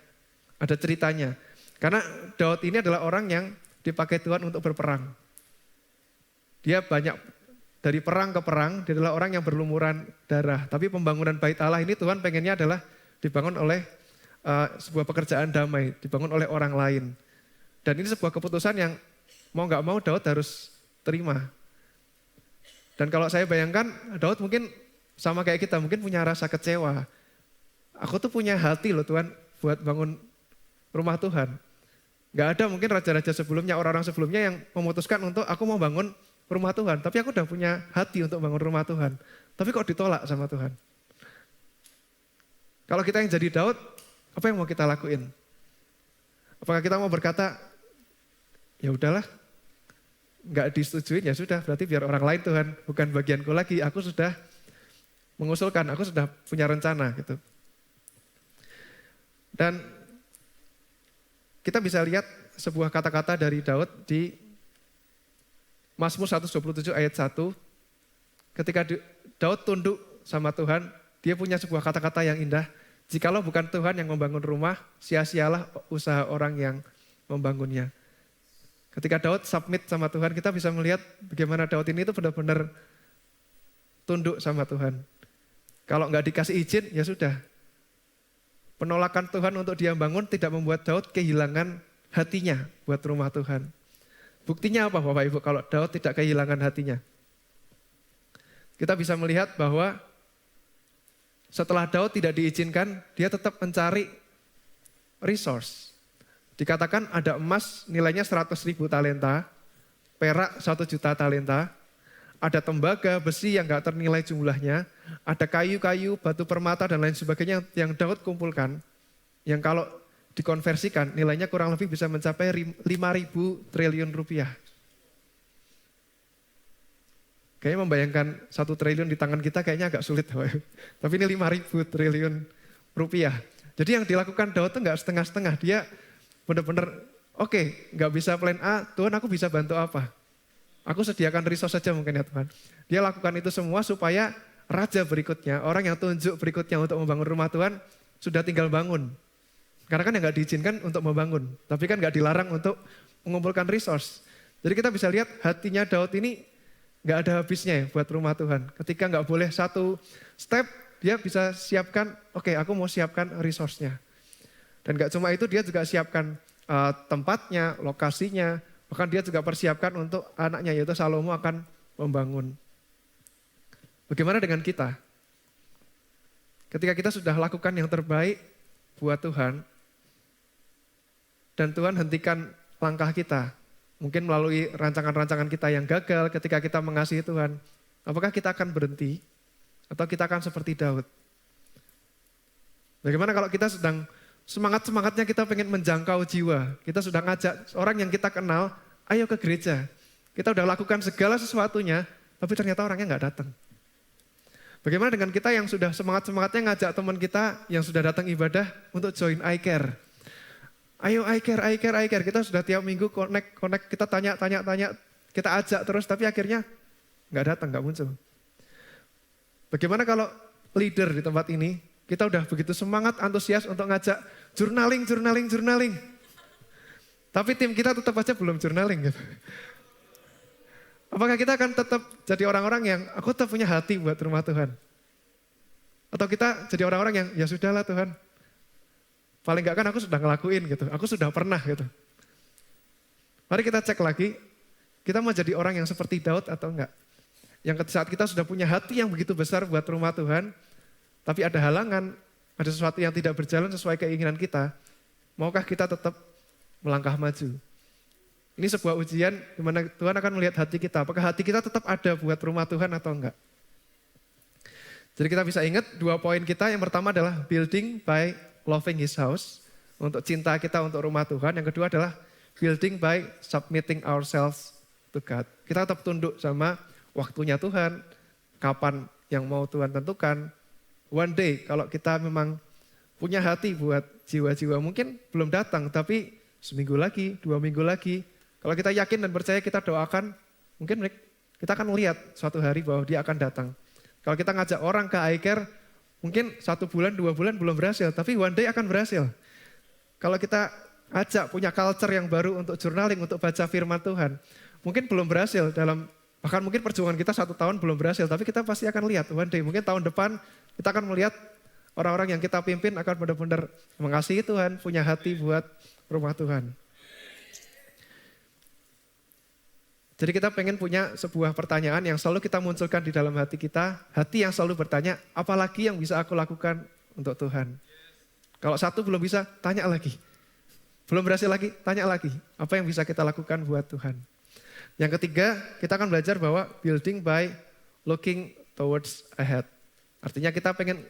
S5: ada ceritanya. Karena Daud ini adalah orang yang dipakai Tuhan untuk berperang. Dia banyak dari perang ke perang, dia adalah orang yang berlumuran darah. Tapi pembangunan bait Allah ini Tuhan pengennya adalah dibangun oleh sebuah pekerjaan damai, dibangun oleh orang lain. Dan ini sebuah keputusan yang mau gak mau Daud harus terima. Dan kalau saya bayangkan Daud mungkin sama kayak kita, mungkin punya rasa kecewa. Aku tuh punya hati loh Tuhan buat bangun rumah Tuhan. Gak ada mungkin raja-raja sebelumnya, orang-orang sebelumnya yang memutuskan untuk aku mau bangun rumah Tuhan. Tapi aku udah punya hati untuk bangun rumah Tuhan. Tapi kok ditolak sama Tuhan? Kalau kita yang jadi Daud, apa yang mau kita lakuin? Apakah kita mau berkata, ya udahlah, gak disetujuin ya sudah, berarti biar orang lain Tuhan, bukan bagianku lagi, aku sudah mengusulkan, aku sudah punya rencana gitu. Dan kita bisa lihat sebuah kata-kata dari Daud di Mazmur 127 ayat 1. Ketika Daud tunduk sama Tuhan, dia punya sebuah kata-kata yang indah. Jikalau bukan Tuhan yang membangun rumah, sia-sialah usaha orang yang membangunnya. Ketika Daud submit sama Tuhan, kita bisa melihat bagaimana Daud ini itu benar-benar tunduk sama Tuhan. Kalau nggak dikasih izin, ya sudah. Penolakan Tuhan untuk dia bangun tidak membuat Daud kehilangan hatinya buat rumah Tuhan. Buktinya apa Bapak Ibu kalau Daud tidak kehilangan hatinya? Kita bisa melihat bahwa setelah Daud tidak diizinkan, dia tetap mencari resource. Dikatakan ada emas nilainya 100.000 talenta, perak 1 juta talenta, ada tembaga, besi yang gak ternilai jumlahnya, ada kayu-kayu, batu permata dan lain sebagainya yang Daud kumpulkan, yang kalau dikonversikan nilainya kurang lebih bisa mencapai 5.000 triliun rupiah. Kayaknya membayangkan 1 triliun di tangan kita kayaknya agak sulit. Tapi ini 5.000 triliun rupiah. Jadi yang dilakukan Daud itu gak setengah-setengah, dia benar-benar oke, gak bisa plan A, Tuhan aku bisa bantu apa? Aku sediakan resource saja mungkin ya Tuhan. Dia lakukan itu semua supaya raja berikutnya, orang yang tunjuk berikutnya untuk membangun rumah Tuhan, sudah tinggal bangun. Karena kan yang gak diizinkan untuk membangun, tapi kan gak dilarang untuk mengumpulkan resource. Jadi kita bisa lihat hatinya Daud ini gak ada habisnya ya buat rumah Tuhan. Ketika gak boleh satu step, dia bisa siapkan, oke, aku mau siapkan resource-nya. Dan gak cuma itu, dia juga siapkan tempatnya, lokasinya, bahkan dia juga persiapkan untuk anaknya, yaitu Salomo akan membangun. Bagaimana dengan kita? Ketika kita sudah lakukan yang terbaik buat Tuhan, dan Tuhan hentikan langkah kita, mungkin melalui rancangan-rancangan kita yang gagal ketika kita mengasihi Tuhan, apakah kita akan berhenti? Atau kita akan seperti Daud? Bagaimana kalau kita sedang semangat-semangatnya kita pengen menjangkau jiwa. Kita sudah ngajak orang yang kita kenal, ayo ke gereja. Kita udah lakukan segala sesuatunya, tapi ternyata orangnya nggak datang. Bagaimana dengan kita yang sudah semangat-semangatnya ngajak teman kita yang sudah datang ibadah untuk join iCare. Ayo iCare. Kita sudah tiap minggu connect, kita tanya, kita ajak terus, tapi akhirnya nggak datang, nggak muncul. Bagaimana kalau leader di tempat ini, kita udah begitu semangat, antusias untuk ngajak journaling. Tapi tim kita tetap aja belum journaling gitu. Apakah kita akan tetap jadi orang-orang yang aku tetap punya hati buat rumah Tuhan? Atau kita jadi orang-orang yang ya sudahlah Tuhan. Paling enggak kan aku sudah ngelakuin gitu, aku sudah pernah gitu. Mari kita cek lagi, kita mau jadi orang yang seperti Daud atau enggak? Yang saat kita sudah punya hati yang begitu besar buat rumah Tuhan, tapi ada halangan, ada sesuatu yang tidak berjalan sesuai keinginan kita, maukah kita tetap melangkah maju? Ini sebuah ujian di mana Tuhan akan melihat hati kita, apakah hati kita tetap ada buat rumah Tuhan atau enggak? Jadi kita bisa ingat 2 poin kita, yang pertama adalah building by loving His house, untuk cinta kita untuk rumah Tuhan. Yang kedua adalah building by submitting ourselves to God. Kita tetap tunduk sama waktunya Tuhan, kapan yang mau Tuhan tentukan. One day kalau kita memang punya hati buat jiwa-jiwa mungkin belum datang, tapi seminggu lagi, 2 minggu lagi, kalau kita yakin dan percaya kita doakan, mungkin kita akan melihat suatu hari bahwa dia akan datang. Kalau kita ngajak orang ke iCare, mungkin 1 bulan, 2 bulan belum berhasil, tapi one day akan berhasil. Kalau kita ajak punya culture yang baru untuk journaling, untuk baca firman Tuhan, mungkin belum berhasil bahkan mungkin perjuangan kita 1 tahun belum berhasil, tapi kita pasti akan lihat one day, mungkin tahun depan kita akan melihat orang-orang yang kita pimpin akan benar-benar mengasihi Tuhan, punya hati buat rumah Tuhan. Jadi kita pengen punya sebuah pertanyaan yang selalu kita munculkan di dalam hati kita, hati yang selalu bertanya, apalagi yang bisa aku lakukan untuk Tuhan? Kalau 1 belum bisa, tanya lagi. Belum berhasil lagi, tanya lagi, apa yang bisa kita lakukan buat Tuhan? Yang ketiga, kita akan belajar bahwa building by looking towards ahead. Artinya kita pengen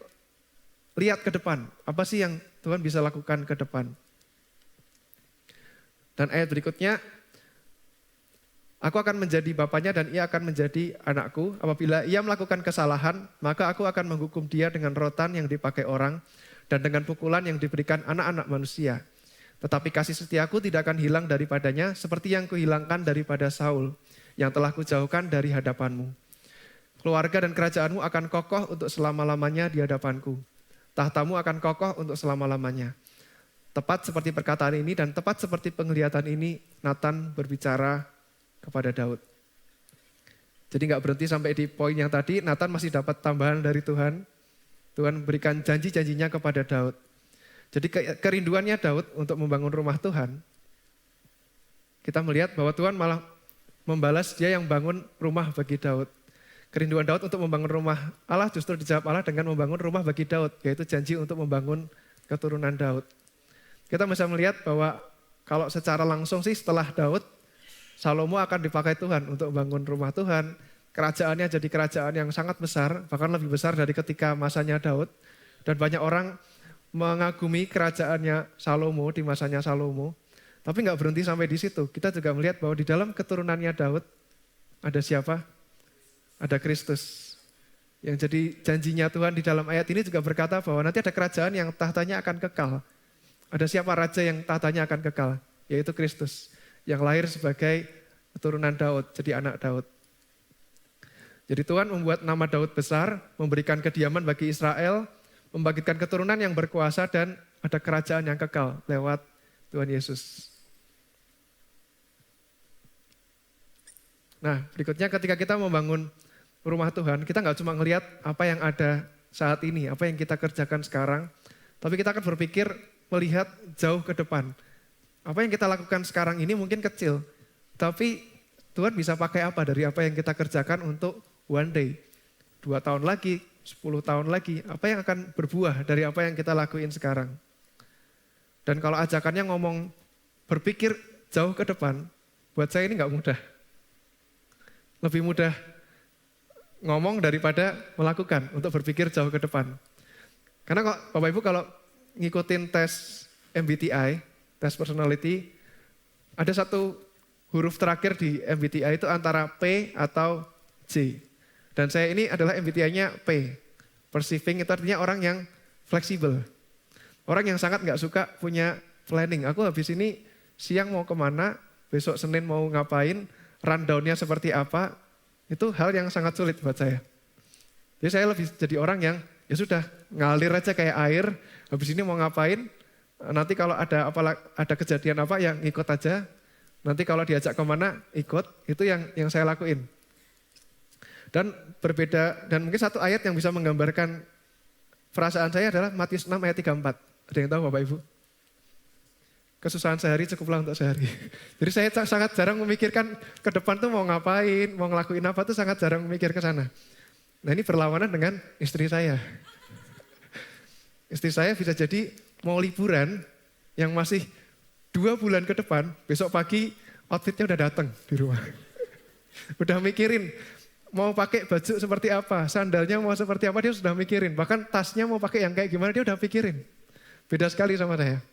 S5: lihat ke depan, apa sih yang Tuhan bisa lakukan ke depan. Dan ayat berikutnya, aku akan menjadi bapaknya dan ia akan menjadi anakku. Apabila ia melakukan kesalahan, maka aku akan menghukum dia dengan rotan yang dipakai orang dan dengan pukulan yang diberikan anak-anak manusia. Tetapi kasih setiaku tidak akan hilang daripadanya seperti yang kuhilangkan daripada Saul yang telah kujauhkan dari hadapanmu. Keluarga dan kerajaanmu akan kokoh untuk selama-lamanya di hadapanku. Tahtamu akan kokoh untuk selama-lamanya. Tepat seperti perkataan ini dan tepat seperti penglihatan ini, Nathan berbicara kepada Daud. Jadi gak berhenti sampai di poin yang tadi, Nathan masih dapat tambahan dari Tuhan. Tuhan berikan janji-janjinya kepada Daud. Jadi kerinduannya Daud untuk membangun rumah Tuhan, kita melihat bahwa Tuhan malah membalas dia yang bangun rumah bagi Daud. Kerinduan Daud untuk membangun rumah Allah justru dijawab Allah dengan membangun rumah bagi Daud, yaitu janji untuk membangun keturunan Daud. Kita bisa melihat bahwa kalau secara langsung sih setelah Daud, Salomo akan dipakai Tuhan untuk membangun rumah Tuhan, kerajaannya jadi kerajaan yang sangat besar, bahkan lebih besar dari ketika masanya Daud. Dan banyak orang mengagumi kerajaannya Salomo di masanya Salomo. Tapi nggak berhenti sampai di situ. Kita juga melihat bahwa di dalam keturunannya Daud ada siapa? Ada Kristus. Yang jadi janjinya Tuhan di dalam ayat ini juga berkata bahwa nanti ada kerajaan yang tahtanya akan kekal. Ada siapa raja yang tahtanya akan kekal? Yaitu Kristus. Yang lahir sebagai keturunan Daud, jadi anak Daud. Jadi Tuhan membuat nama Daud besar, memberikan kediaman bagi Israel, membangkitkan keturunan yang berkuasa dan ada kerajaan yang kekal lewat Tuhan Yesus. Nah, berikutnya ketika kita membangun rumah Tuhan, kita nggak cuma ngelihat apa yang ada saat ini, apa yang kita kerjakan sekarang, tapi kita akan berpikir melihat jauh ke depan. Apa yang kita lakukan sekarang ini mungkin kecil, tapi Tuhan bisa pakai apa dari apa yang kita kerjakan untuk one day, 2 tahun lagi, 10 tahun lagi, apa yang akan berbuah dari apa yang kita lakuin sekarang. Dan kalau ajakannya ngomong berpikir jauh ke depan, buat saya ini nggak mudah. Lebih mudah ngomong daripada melakukan untuk berpikir jauh ke depan. Karena kok Bapak Ibu kalau ngikutin tes MBTI, tes personality, ada satu huruf terakhir di MBTI itu antara P atau J. Dan saya ini adalah MBTI-nya P. Perceiving itu artinya orang yang fleksibel. Orang yang sangat nggak suka punya planning. Aku habis ini siang mau kemana, besok Senin mau ngapain, rundown-nya seperti apa, itu hal yang sangat sulit buat saya. Jadi saya lebih jadi orang yang ya sudah ngalir aja kayak air, habis ini mau ngapain, nanti kalau ada kejadian apa yang ikut aja, nanti kalau diajak kemana ikut, itu yang saya lakuin. Dan berbeda, dan mungkin satu ayat yang bisa menggambarkan perasaan saya adalah Matius 6 ayat 34. Ada yang tahu Bapak Ibu? Kesusahan sehari cukuplah untuk sehari. Jadi saya sangat jarang memikirkan ke depan tuh mau ngapain, mau ngelakuin apa tuh sangat jarang memikir ke sana. Nah ini berlawanan dengan istri saya. Istri saya bisa jadi mau liburan yang masih 2 bulan ke depan, besok pagi outfitnya udah datang di rumah. Udah mikirin mau pakai baju seperti apa, sandalnya mau seperti apa, dia sudah mikirin. Bahkan tasnya mau pakai yang kayak gimana, dia udah pikirin. Beda sekali sama saya.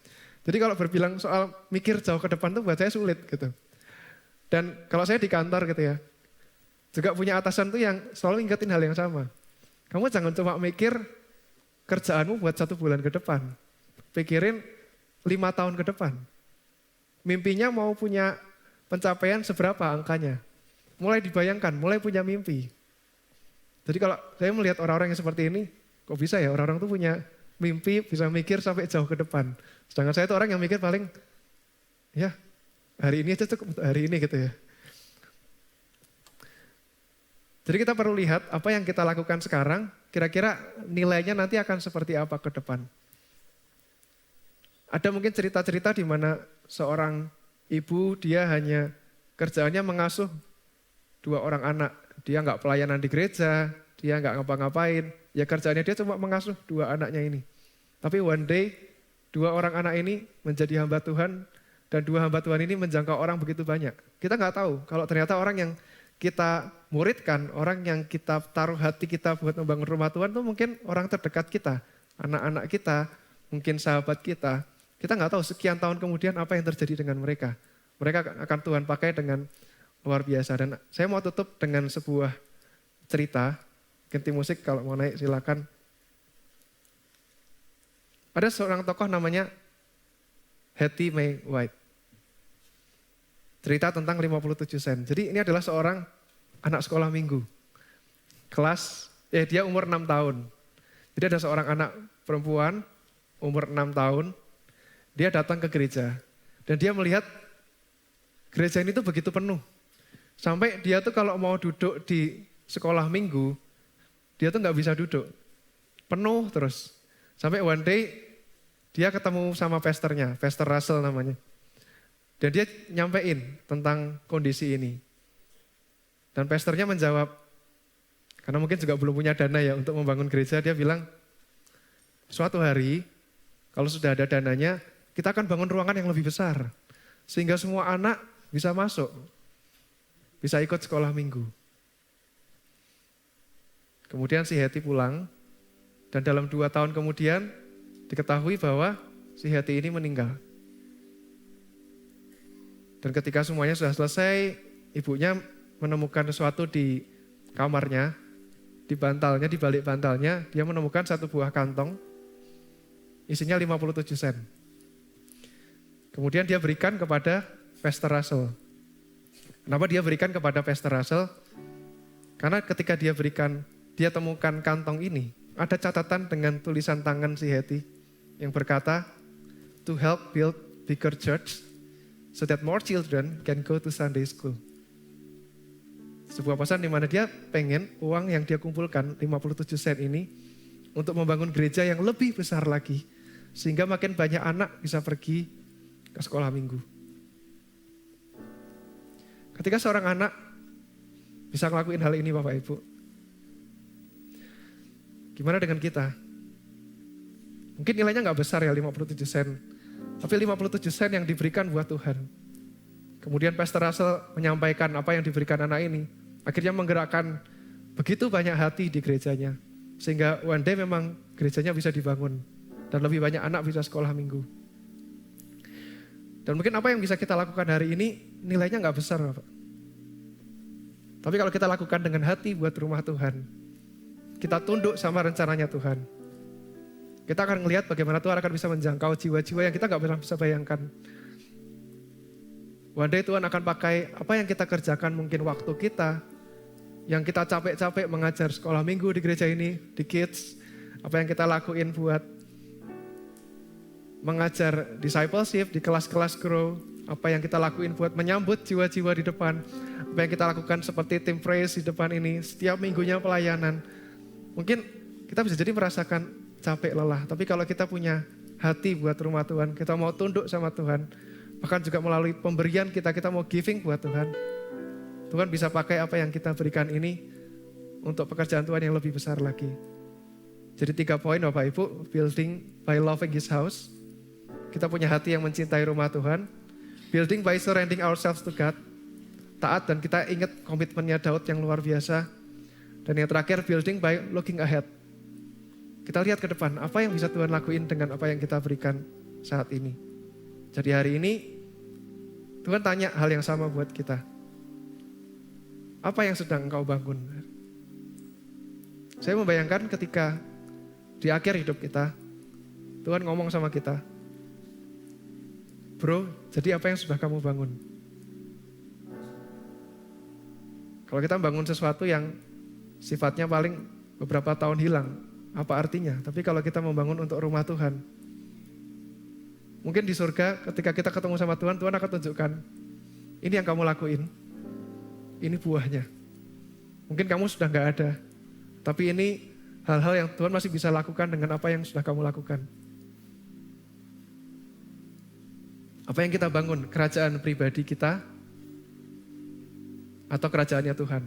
S5: Jadi kalau berbilang soal mikir jauh ke depan tuh buat saya sulit gitu. Dan kalau saya di kantor gitu ya, juga punya atasan tuh yang selalu ingetin hal yang sama. Kamu jangan cuma mikir kerjaanmu buat 1 bulan ke depan. Pikirin 5 tahun ke depan. Mimpinya mau punya pencapaian seberapa angkanya. Mulai dibayangkan, mulai punya mimpi. Jadi kalau saya melihat orang-orang yang seperti ini, kok bisa ya orang-orang tuh punya mimpi, bisa mikir sampai jauh ke depan. Sedangkan saya tuh orang yang mikir paling, ya hari ini aja cukup untuk hari ini gitu ya. Jadi kita perlu lihat apa yang kita lakukan sekarang, kira-kira nilainya nanti akan seperti apa ke depan. Ada mungkin cerita-cerita di mana seorang ibu, dia hanya kerjaannya mengasuh 2 orang anak. Dia nggak pelayanan di gereja, dia nggak ngapa-ngapain. Ya kerjaannya dia cuma mengasuh 2 anaknya ini. Tapi one day 2 orang anak ini menjadi hamba Tuhan dan 2 hamba Tuhan ini menjangkau orang begitu banyak. Kita nggak tahu kalau ternyata orang yang kita muridkan, orang yang kita taruh hati kita buat membangun rumah Tuhan itu mungkin orang terdekat kita, anak-anak kita, mungkin sahabat kita. Kita nggak tahu sekian tahun kemudian apa yang terjadi dengan mereka. Mereka akan Tuhan pakai dengan luar biasa. Dan saya mau tutup dengan sebuah cerita. Ganti musik kalau mau naik silakan. Ada seorang tokoh namanya Hattie Mae White. Cerita tentang 57 sen. Jadi ini adalah seorang anak sekolah minggu. Dia umur 6 tahun. Jadi ada seorang anak perempuan umur 6 tahun. Dia datang ke gereja. Dan dia melihat gereja ini tuh begitu penuh. Sampai dia tuh kalau mau duduk di sekolah minggu, dia tuh nggak bisa duduk. Penuh terus. Sampai one day dia ketemu sama pastornya, Pastor Russell namanya. Dan dia nyampein tentang kondisi ini. Dan pastornya menjawab, karena mungkin juga belum punya dana ya untuk membangun gereja, dia bilang, suatu hari kalau sudah ada dananya, kita akan bangun ruangan yang lebih besar. Sehingga semua anak bisa masuk. Bisa ikut sekolah minggu. Kemudian si Hetty pulang, dan dalam 2 tahun kemudian diketahui bahwa si Hetty ini meninggal. Dan ketika semuanya sudah selesai, ibunya menemukan sesuatu di kamarnya, di bantalnya, di balik bantalnya, dia menemukan satu buah kantong, isinya 57 sen. Kemudian dia berikan kepada Pastor Russell. Kenapa dia berikan kepada Pastor Russell? Karena ketika dia temukan kantong ini, ada catatan dengan tulisan tangan si Hetty yang berkata, to help build bigger church so that more children can go to Sunday school. Sebuah pesan di mana dia pengen uang yang dia kumpulkan 57 sen ini untuk membangun gereja yang lebih besar lagi, sehingga makin banyak anak bisa pergi ke sekolah minggu. Ketika seorang anak bisa ngelakuin hal ini Bapak Ibu, gimana dengan kita? Mungkin nilainya gak besar ya 57 sen, tapi 57 sen yang diberikan buat Tuhan. Kemudian Pastor Russell menyampaikan apa yang diberikan anak ini, akhirnya menggerakkan begitu banyak hati di gerejanya, sehingga one day memang gerejanya bisa dibangun, dan lebih banyak anak bisa sekolah minggu. Dan mungkin apa yang bisa kita lakukan hari ini, nilainya gak besar Bapak. Tapi kalau kita lakukan dengan hati buat rumah Tuhan, kita tunduk sama rencananya Tuhan, kita akan melihat bagaimana Tuhan akan bisa menjangkau jiwa-jiwa yang kita gak pernah bisa bayangkan. One day Tuhan akan pakai apa yang kita kerjakan, mungkin waktu kita, yang kita capek-capek mengajar sekolah minggu di gereja ini, di kids, apa yang kita lakuin buat mengajar discipleship di kelas-kelas grow, apa yang kita lakuin buat menyambut jiwa-jiwa di depan, apa yang kita lakukan seperti tim praise di depan ini, setiap minggunya pelayanan. Mungkin kita bisa jadi merasakan capek lelah, tapi kalau kita punya hati buat rumah Tuhan, kita mau tunduk sama Tuhan, bahkan juga melalui pemberian kita mau giving buat Tuhan, Tuhan bisa pakai apa yang kita berikan ini untuk pekerjaan Tuhan yang lebih besar lagi. Jadi 3 poin Bapak Ibu, building by loving His house, kita punya hati yang mencintai rumah Tuhan, building by surrendering ourselves to God, taat dan kita ingat komitmennya Daud yang luar biasa, dan yang terakhir building by looking ahead. Kita lihat ke depan, apa yang bisa Tuhan lakuin dengan apa yang kita berikan saat ini. Jadi hari ini, Tuhan tanya hal yang sama buat kita. Apa yang sedang engkau bangun? Saya membayangkan ketika di akhir hidup kita, Tuhan ngomong sama kita, bro, jadi apa yang sudah kamu bangun? Kalau kita bangun sesuatu yang sifatnya paling beberapa tahun hilang, apa artinya? Tapi kalau kita membangun untuk rumah Tuhan, mungkin di surga ketika kita ketemu sama Tuhan, Tuhan akan tunjukkan, ini yang kamu lakuin, ini buahnya. Mungkin kamu sudah gak ada, tapi ini hal-hal yang Tuhan masih bisa lakukan dengan apa yang sudah kamu lakukan. Apa yang kita bangun, kerajaan pribadi kita, atau kerajaannya Tuhan?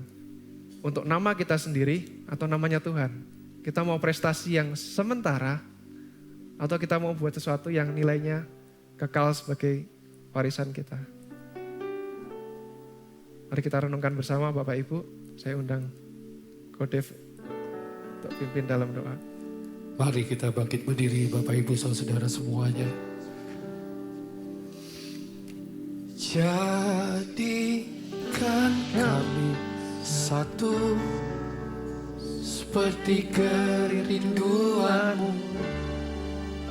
S5: Untuk nama kita sendiri, atau namanya Tuhan? Kita mau prestasi yang sementara, atau kita mau buat sesuatu yang nilainya kekal sebagai warisan kita. Mari kita renungkan bersama Bapak Ibu. Saya undang Kodev untuk pimpin dalam doa.
S4: Mari kita bangkit berdiri Bapak Ibu saudara semuanya. Jadikan kami satu seperti kerinduanmu,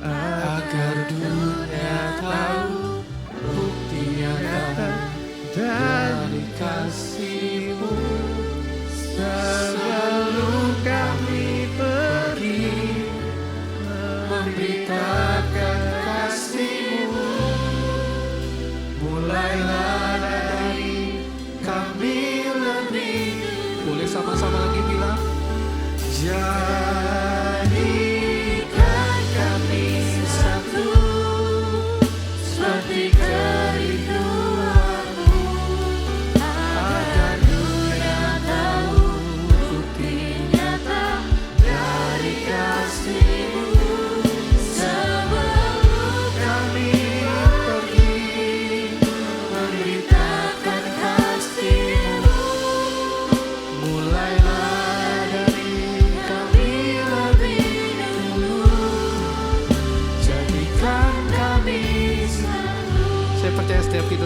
S4: agar dunia tahu bukti nyata dari kasih-Mu. Sebelum kami pergi memberitakan kasih-Mu, mulailah dari kami lebih. Boleh sama-sama lagi bilang, jadikan kami satu seperti kerinduanmu, agar dunia tahu bukti nyata dari kasih-Mu. Sebelum kami pergi memberitakan kasih-Mu, mulailah dari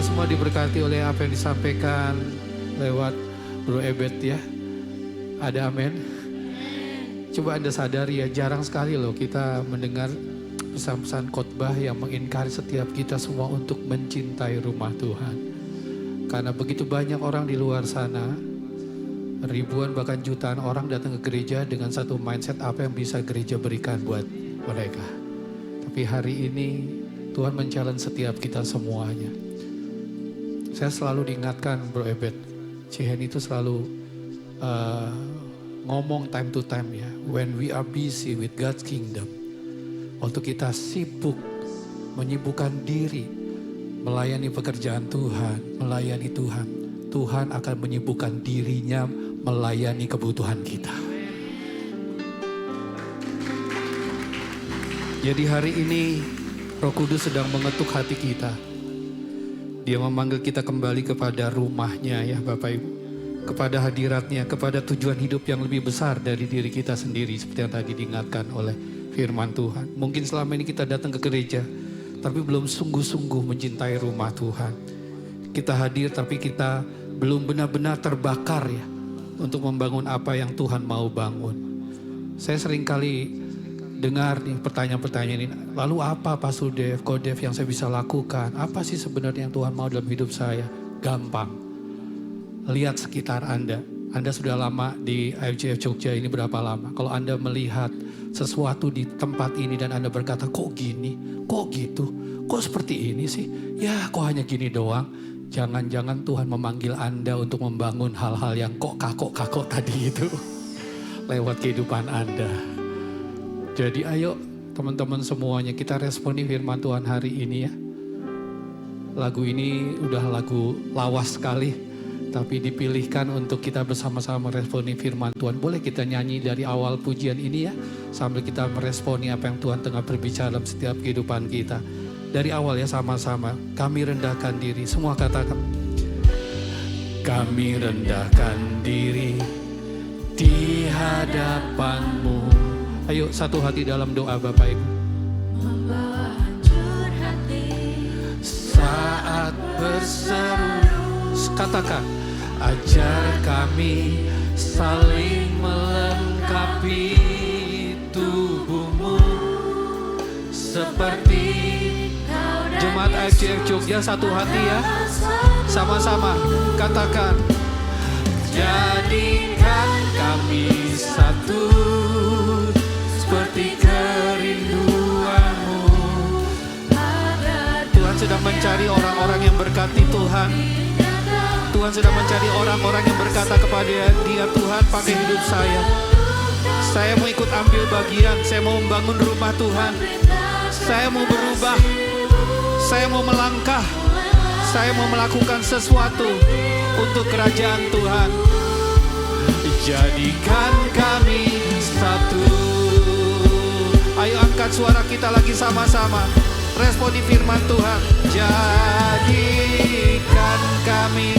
S4: kita semua diberkati oleh apa yang disampaikan lewat Bro Ebet ya. Ada amin. Coba Anda sadari ya, jarang sekali loh kita mendengar pesan-pesan khotbah yang menginkari setiap kita semua untuk mencintai rumah Tuhan. Karena begitu banyak orang di luar sana, ribuan bahkan jutaan orang datang ke gereja dengan satu mindset apa yang bisa gereja berikan buat mereka. Tapi hari ini Tuhan men-challenge setiap kita semuanya. Saya selalu diingatkan Bro Ebet, Cihen itu selalu ngomong time to time ya. When we are busy with God's kingdom. Waktu kita sibuk menyibukkan diri melayani pekerjaan Tuhan, melayani Tuhan. Tuhan akan menyibukkan dirinya melayani kebutuhan kita. Jadi hari ini Roh Kudus sedang mengetuk hati kita. Dia memanggil kita kembali kepada rumahnya ya Bapak Ibu. Kepada hadiratnya, kepada tujuan hidup yang lebih besar dari diri kita sendiri. Seperti yang tadi diingatkan oleh firman Tuhan. Mungkin selama ini kita datang ke gereja, tapi belum sungguh-sungguh mencintai rumah Tuhan. Kita hadir tapi kita belum benar-benar terbakar ya. Untuk membangun apa yang Tuhan mau bangun. Saya sering kali dengar nih pertanyaan-pertanyaan ini. Lalu apa Pastor Dev, Kodev yang saya bisa lakukan? Apa sih sebenarnya yang Tuhan mau dalam hidup saya? Gampang. Lihat sekitar Anda. Anda sudah lama di IFJF Jogja ini berapa lama? Kalau Anda melihat sesuatu di tempat ini dan Anda berkata, kok gini? Kok gitu? Kok seperti ini sih? Ya kok hanya gini doang? Jangan-jangan Tuhan memanggil Anda untuk membangun hal-hal yang kok kakok-kakok tadi itu. Lewat kehidupan Anda. Jadi ayo teman-teman semuanya kita responi firman Tuhan hari ini ya. Lagu ini udah lagu lawas sekali. Tapi dipilihkan untuk kita bersama-sama meresponi firman Tuhan. Boleh kita nyanyi dari awal pujian ini ya. Sambil kita meresponi apa yang Tuhan tengah berbicara dalam setiap kehidupan kita. Dari awal ya sama-sama. Kami rendahkan diri. Semua katakan. Kami rendahkan diri di hadapan-Mu. Ayo satu hati dalam doa Bapak Ibu.
S2: Membawa hancur hati
S4: Saat berseru katakan. Ajar kami saling melengkapi tubuh-Mu. Seperti Jemaat IFJF Jogja satu hati ya. Sama-sama katakan. Jadikan kami satu seperti kerinduan-Mu. Tuhan sedang mencari orang-orang yang berkati Tuhan. Tuhan sedang mencari orang-orang yang berkata kepada Dia, Tuhan pakai hidup saya. Saya mau ikut ambil bagian, saya mau membangun rumah Tuhan. Saya mau berubah, saya mau melangkah, saya mau melakukan sesuatu untuk kerajaan Tuhan. Jadikan kami satu. Ayo angkat suara kita lagi sama-sama. Responi firman Tuhan. Jadikan kami.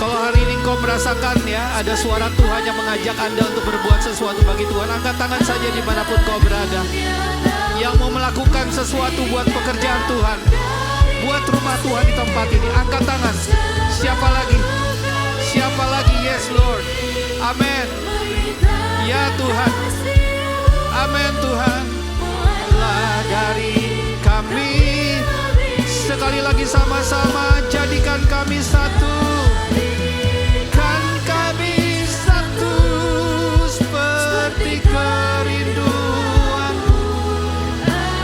S4: Kalau hari ini kau merasakan ya, ada suara Tuhan yang mengajak Anda untuk berbuat sesuatu bagi Tuhan. Angkat tangan saja dimanapun kau berada. Yang mau melakukan sesuatu buat pekerjaan Tuhan. Buat rumah Tuhan di tempat ini. Angkat tangan. Siapa lagi? Siapa lagi? Yes Lord. Amin. Ya Tuhan. Amin Tuhan. Allah dari kami. Sekali lagi sama-sama. Jadikan kami satu. Kan kami satu. Seperti kerinduan-Mu.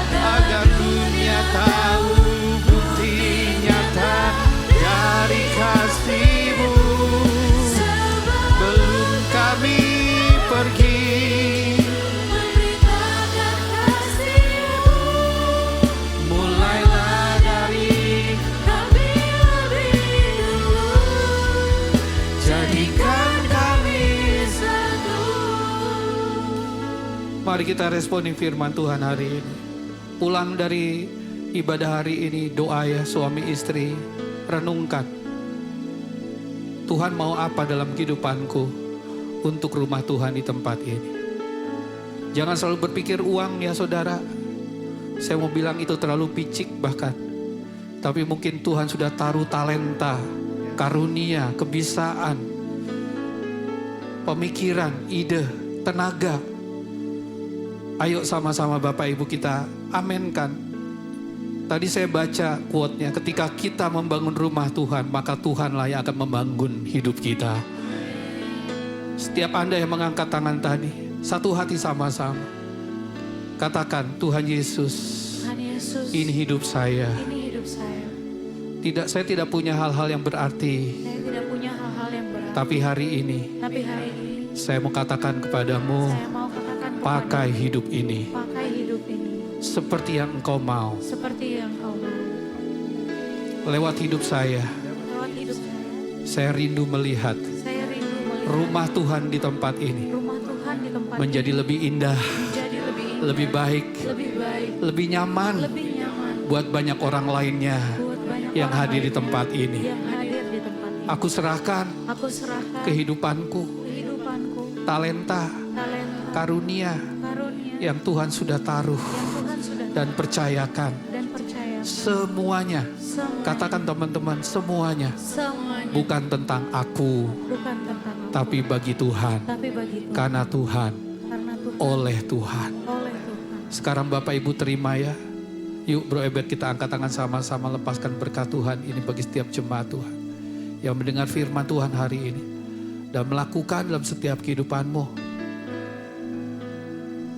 S4: Agar dunia tahu bukti nyata dari kasih-Mu. Belum kami pergi, mulailah dari kami lebih dulu. Jadikan kami satu. Mari kita responi firman Tuhan hari ini. Pulang dari ibadah hari ini, doa ya suami istri, renungkan. Tuhan mau apa dalam kehidupanku untuk rumah Tuhan di tempat ini. Jangan selalu berpikir uang ya saudara. Saya mau bilang itu terlalu picik bahkan. Tapi mungkin Tuhan sudah taruh talenta, karunia, kebisaan, pemikiran, ide, tenaga. Ayo sama-sama Bapak Ibu kita amenkan. Tadi saya baca quote-nya, ketika kita membangun rumah Tuhan, maka Tuhanlah yang akan membangun hidup kita. Setiap Anda yang mengangkat tangan tadi, satu hati sama-sama. Katakan, Tuhan Yesus,
S2: Tuhan Yesus,
S4: ini hidup saya.
S2: ini hidup saya.
S4: Saya tidak punya hal-hal yang berarti,
S2: Saya tidak punya hal-hal yang berat.
S4: tapi hari ini
S2: Tapi hari ini
S4: saya mau katakan kepadamu,
S2: saya mau katakan
S4: pakai hidup ini
S2: pakai hidup ini
S4: seperti yang Engkau mau.
S2: seperti yang Kau mau.
S4: Lewat hidup saya,
S2: Lewat hidup
S4: saya rindu melihat
S2: saya rindu melihat
S4: rumah Tuhan di tempat ini
S2: rumah Tuhan di tempat
S4: menjadi lebih indah,
S2: menjadi lebih indah,
S4: lebih baik,
S2: lebih baik,
S4: lebih nyaman
S2: lebih nyaman
S4: buat banyak orang lainnya
S2: buat banyak
S4: yang
S2: orang
S4: hadir di
S2: lainnya
S4: tempat ini.
S2: yang hadir di tempat ini.
S4: Aku serahkan
S2: Aku serahkan
S4: kehidupanku,
S2: kehidupanku,
S4: talenta,
S2: talenta,
S4: karunia
S2: karunia
S4: yang Tuhan sudah taruh
S2: yang Tuhan sudah
S4: dan percayakan.
S2: dan percaya
S4: Semuanya,
S2: semua
S4: katakan teman-teman, semuanya bukan tentang aku,
S2: bukan tentang aku,
S4: tapi bagi Tuhan,
S2: tapi bagi Tuhan,
S4: karena Tuhan,
S2: karena Tuhan,
S4: oleh Tuhan.
S2: oleh Tuhan.
S4: Sekarang Bapak Ibu terima ya. Yuk Bro Ebert, kita angkat tangan sama-sama, lepaskan berkat Tuhan ini bagi setiap jemaat Tuhan yang mendengar firman Tuhan hari ini dan melakukan dalam setiap kehidupanmu.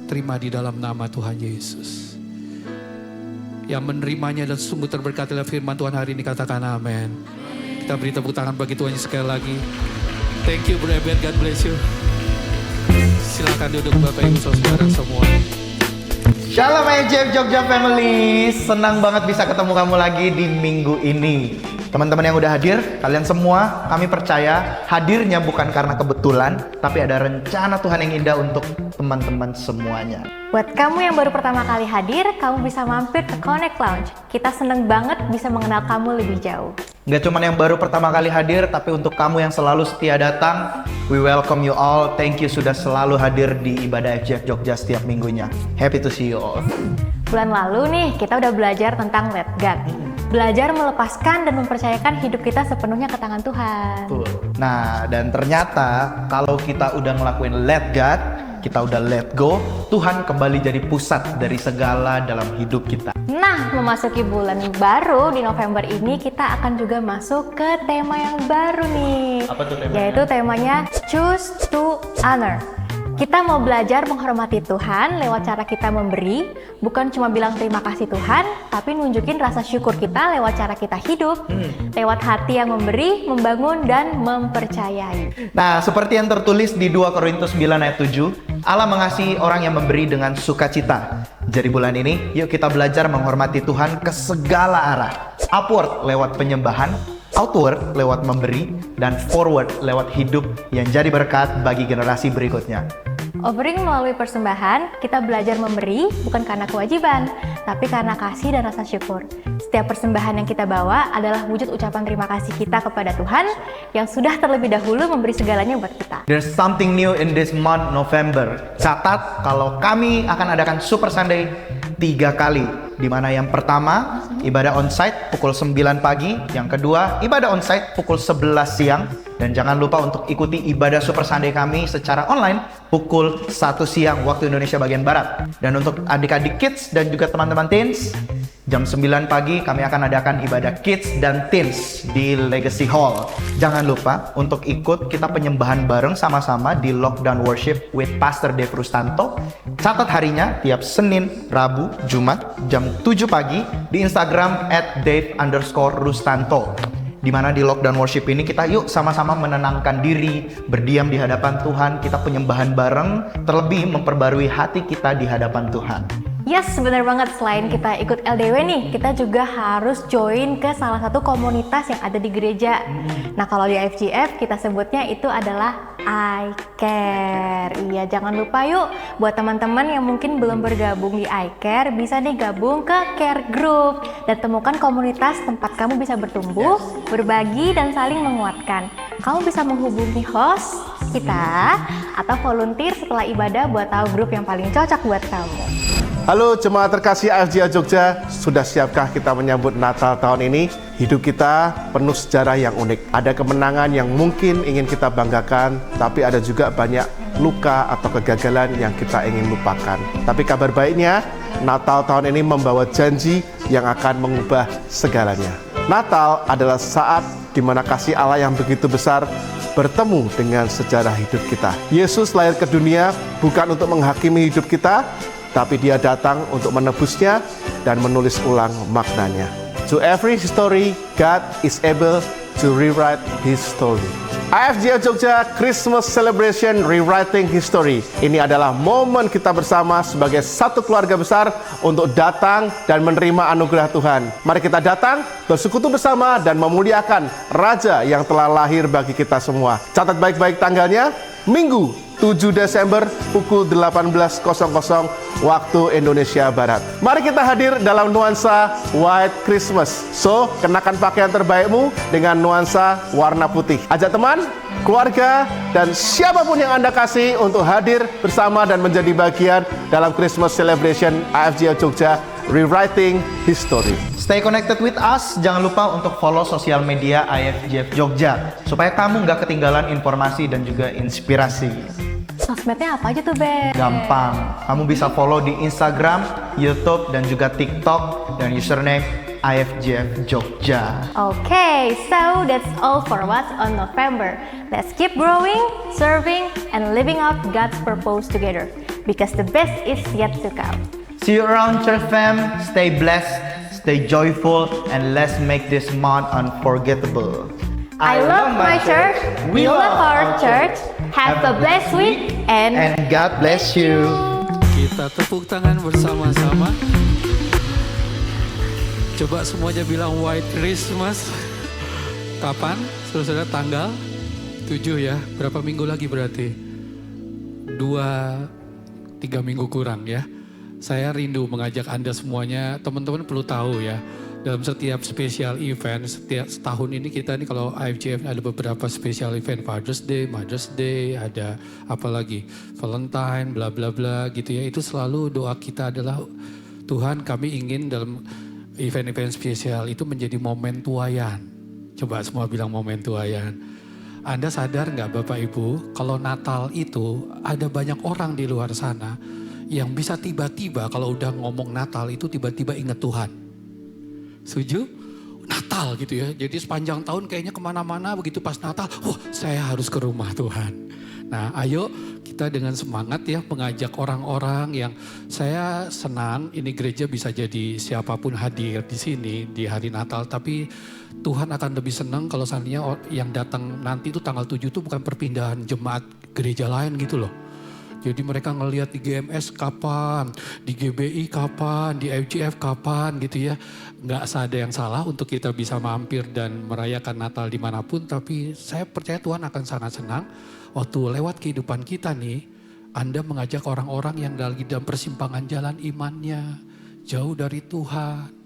S4: Terima di dalam nama Tuhan Yesus. Yang menerimanya dan sungguh terberkati oleh firman Tuhan hari ini, katakan amin. Kita beri tepuk tangan bagi Tuhan sekali lagi. Thank you Bro Ebert, God bless you. Silakan duduk Bapak Ibu Saudara semua.
S6: Shalom EJF Jogja Family, senang banget bisa ketemu kamu lagi di minggu ini. Teman-teman yang udah hadir, kalian semua, kami percaya hadirnya bukan karena kebetulan, tapi ada rencana Tuhan yang indah untuk teman-teman semuanya.
S7: Buat kamu yang baru pertama kali hadir, kamu bisa mampir ke Connect Lounge. Kita seneng banget bisa mengenal kamu lebih jauh.
S6: Nggak cuma yang baru pertama kali hadir, tapi untuk kamu yang selalu setia datang, we welcome you all. Thank you sudah selalu hadir di ibadah EJF Jogja setiap minggunya. Happy to see you all.
S7: Bulan lalu nih, kita udah belajar tentang let God. Belajar melepaskan dan mempercayakan hidup kita sepenuhnya ke tangan Tuhan.
S6: Betul. Nah, dan ternyata kalau kita udah ngelakuin let God, kita udah let go, Tuhan kembali jadi pusat dari segala dalam hidup kita.
S7: Nah, memasuki bulan baru di November ini, kita akan juga masuk ke tema yang baru nih.
S6: Apa tuh temanya?
S7: Yaitu temanya Choose to Honor. Kita mau belajar menghormati Tuhan lewat cara kita memberi, bukan cuma bilang terima kasih Tuhan, tapi nunjukin rasa syukur kita lewat cara kita hidup, lewat hati yang memberi, membangun, dan mempercayai.
S6: Nah, seperti yang tertulis di 2 Korintus 9 ayat 7, Allah mengasihi orang yang memberi dengan sukacita. Jadi bulan ini, yuk kita belajar menghormati Tuhan ke segala arah. Upward lewat penyembahan, outward lewat memberi, dan forward lewat hidup yang jadi berkat bagi generasi berikutnya.
S7: Offering melalui persembahan, kita belajar memberi bukan karena kewajiban, tapi karena kasih dan rasa syukur. Setiap persembahan yang kita bawa adalah wujud ucapan terima kasih kita kepada Tuhan yang sudah terlebih dahulu memberi segalanya buat kita.
S6: There's something new in this month November. Catat kalau kami akan adakan Super Sunday 3 kali. Di mana yang pertama, ibadah onsite pukul 9 pagi. Yang kedua, ibadah onsite pukul 11 siang. Dan jangan lupa untuk ikuti ibadah Super Sunday kami secara online pukul 1 siang waktu Indonesia bagian Barat. Dan untuk adik-adik kids dan juga teman-teman teens, jam 9 pagi kami akan adakan ibadah kids dan teens di Legacy Hall. Jangan lupa untuk ikut kita penyembahan bareng sama-sama di Lockdown Worship with Pastor Dave Rustanto. Catat harinya tiap Senin, Rabu, Jumat jam 7 pagi di Instagram @dave_rustanto. Di mana di Lockdown Worship ini kita yuk sama-sama menenangkan diri, berdiam di hadapan Tuhan, kita penyembahan bareng, terlebih memperbarui hati kita di hadapan Tuhan.
S7: Yes, benar banget. Selain kita ikut LDW nih, kita juga harus join ke salah satu komunitas yang ada di gereja. Nah, kalau di IFGF kita sebutnya itu adalah I Care. Iya, jangan lupa yuk buat teman-teman yang mungkin belum bergabung di I Care, bisa nih gabung ke Care Group dan temukan komunitas tempat kamu bisa bertumbuh, berbagi, dan saling menguatkan. Kamu bisa menghubungi host kita atau volunteer setelah ibadah buat tahu grup yang paling cocok buat kamu.
S8: Halo jemaat terkasih AFJF Jogja, sudah siapkah kita menyambut Natal tahun ini? Hidup kita penuh sejarah yang unik. Ada kemenangan yang mungkin ingin kita banggakan, tapi ada juga banyak luka atau kegagalan yang kita ingin lupakan. Tapi kabar baiknya, Natal tahun ini membawa janji yang akan mengubah segalanya. Natal adalah saat di mana kasih Allah yang begitu besar bertemu dengan sejarah hidup kita. Yesus lahir ke dunia bukan untuk menghakimi hidup kita, tapi dia datang untuk menebusnya dan menulis ulang maknanya. To every history, God is able to rewrite his story. AFJF Jogja Christmas Celebration Rewriting History. Ini adalah momen kita bersama sebagai satu keluarga besar untuk datang dan menerima anugerah Tuhan. Mari kita datang, bersekutu bersama dan memuliakan Raja yang telah lahir bagi kita semua. Catat baik-baik tanggalnya, Minggu 7 Desember pukul 18.00 waktu Indonesia Barat. Mari kita hadir dalam nuansa White Christmas. So, kenakan pakaian terbaikmu dengan nuansa warna putih. Ajak teman, keluarga, dan siapapun yang Anda kasih untuk hadir bersama dan menjadi bagian dalam Christmas Celebration AFJF Jogja Rewriting History.
S6: Stay connected with us. Jangan lupa untuk follow sosial media AFJF Jogja supaya kamu nggak ketinggalan informasi dan juga inspirasi.
S7: Sosmednya apa aja tuh, Be?
S6: Gampang. Kamu bisa follow di Instagram, YouTube, dan juga TikTok dan username AFJF Jogja.
S7: Okay, so that's all for us on November. Let's keep growing, serving, and living out God's purpose together because the best is yet to come.
S6: See you around, church fam. Stay blessed, stay joyful, and let's make this month unforgettable.
S7: I love my church. We love our church. Have a blessed week and
S6: God bless you.
S4: Kita tepuk tangan bersama-sama. Coba semuanya bilang White Christmas. Kapan? Saudara-saudara, tanggal 7 ya. Berapa minggu lagi berarti? 2-3 minggu kurang ya. Saya rindu mengajak Anda semuanya, teman-teman perlu tahu ya. Dalam setiap special event, setiap setahun ini kita nih kalau AFJF ada beberapa special event, Father's Day, Mother's Day, ada apa lagi, Valentine, bla bla bla gitu ya. Itu selalu doa kita adalah Tuhan kami ingin dalam event-event spesial itu menjadi momen tuayan. Coba semua bilang momen tuayan. Anda sadar nggak Bapak Ibu, kalau Natal itu ada banyak orang di luar sana yang bisa tiba-tiba kalau udah ngomong Natal itu tiba-tiba ingat Tuhan. Setuju? Natal gitu ya. Jadi sepanjang tahun kayaknya kemana-mana begitu pas Natal, wah saya harus ke rumah Tuhan. Nah ayo kita dengan semangat ya mengajak orang-orang yang saya senang ini gereja bisa jadi siapapun hadir di sini di hari Natal. Tapi Tuhan akan lebih senang kalau seandainya yang datang nanti itu tanggal 7 itu bukan perpindahan jemaat gereja lain gitu loh. Jadi mereka ngelihat di GMS kapan, di GBI kapan, di FGF kapan gitu ya. Nggak ada yang salah untuk kita bisa mampir dan merayakan Natal dimanapun. Tapi saya percaya Tuhan akan sangat senang waktu lewat kehidupan kita nih. Anda mengajak orang-orang yang lagi dalam persimpangan jalan imannya. Jauh dari Tuhan.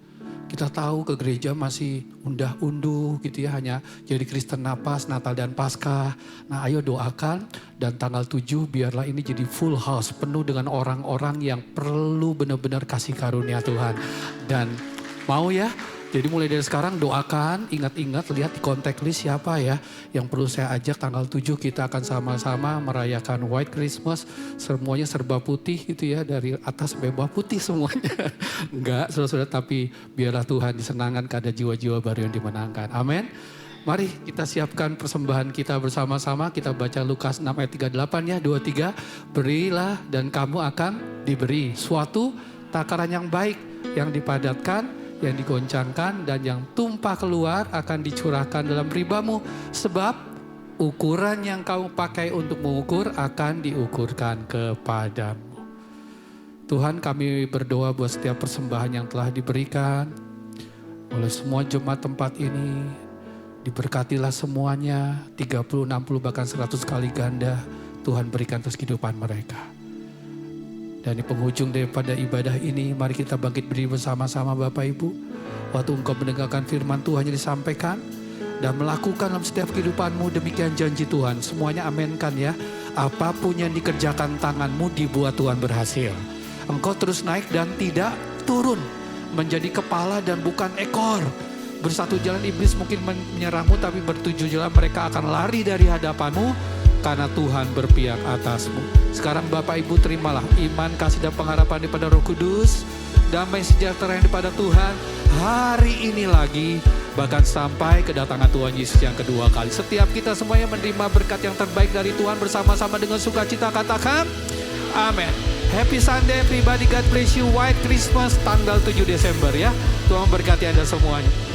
S4: Kita tahu ke gereja masih undah-unduh gitu ya, hanya jadi Kristen napas, Natal dan Paskah. Nah ayo doakan dan tanggal 7 biarlah ini jadi full house, penuh dengan orang-orang yang perlu benar-benar kasih karunia Tuhan. Dan mau ya, jadi mulai dari sekarang doakan, ingat-ingat, lihat di kontak list siapa ya yang perlu saya ajak tanggal 7 kita akan sama-sama merayakan White Christmas. Semuanya serba putih gitu ya, dari atas sampai bawah putih semuanya. Enggak, saudara-saudara, tapi biarlah Tuhan disenangkan kepada jiwa-jiwa baru yang dimenangkan. Amin. Mari kita siapkan persembahan kita bersama-sama. Kita baca Lukas 6 ayat 38 ya, 23. Berilah dan kamu akan diberi suatu takaran yang baik, yang dipadatkan, yang digoncangkan dan yang tumpah keluar akan dicurahkan dalam ribamu. Sebab ukuran yang kamu pakai untuk mengukur akan diukurkan kepadamu. Tuhan kami berdoa buat setiap persembahan yang telah diberikan oleh semua jemaat tempat ini. Diberkatilah semuanya 30, 60 bahkan 100 kali ganda Tuhan berikan terus kehidupan mereka. Dan di penghujung daripada ibadah ini, mari kita bangkit berdiri bersama-sama Bapak Ibu. Waktu engkau mendengarkan firman Tuhan yang disampaikan dan melakukan dalam setiap kehidupanmu, demikian janji Tuhan. Semuanya amenkan ya. Apapun yang dikerjakan tanganmu dibuat Tuhan berhasil. Engkau terus naik dan tidak turun. Menjadi kepala dan bukan ekor. Bersatu jalan iblis mungkin menyerahmu, tapi bertujuh jalan mereka akan lari dari hadapanmu. Karena Tuhan berpihak atasmu. Sekarang Bapak Ibu terimalah iman, kasih dan pengharapan daripada Roh Kudus. Damai sejahtera yang daripada Tuhan. Hari ini lagi, bahkan sampai kedatangan Tuhan Yesus yang kedua kali. Setiap kita semuanya menerima berkat yang terbaik dari Tuhan bersama-sama dengan sukacita katakan amin. Happy Sunday everybody, God bless you. White Christmas tanggal 7 Desember ya. Tuhan berkati Anda semuanya.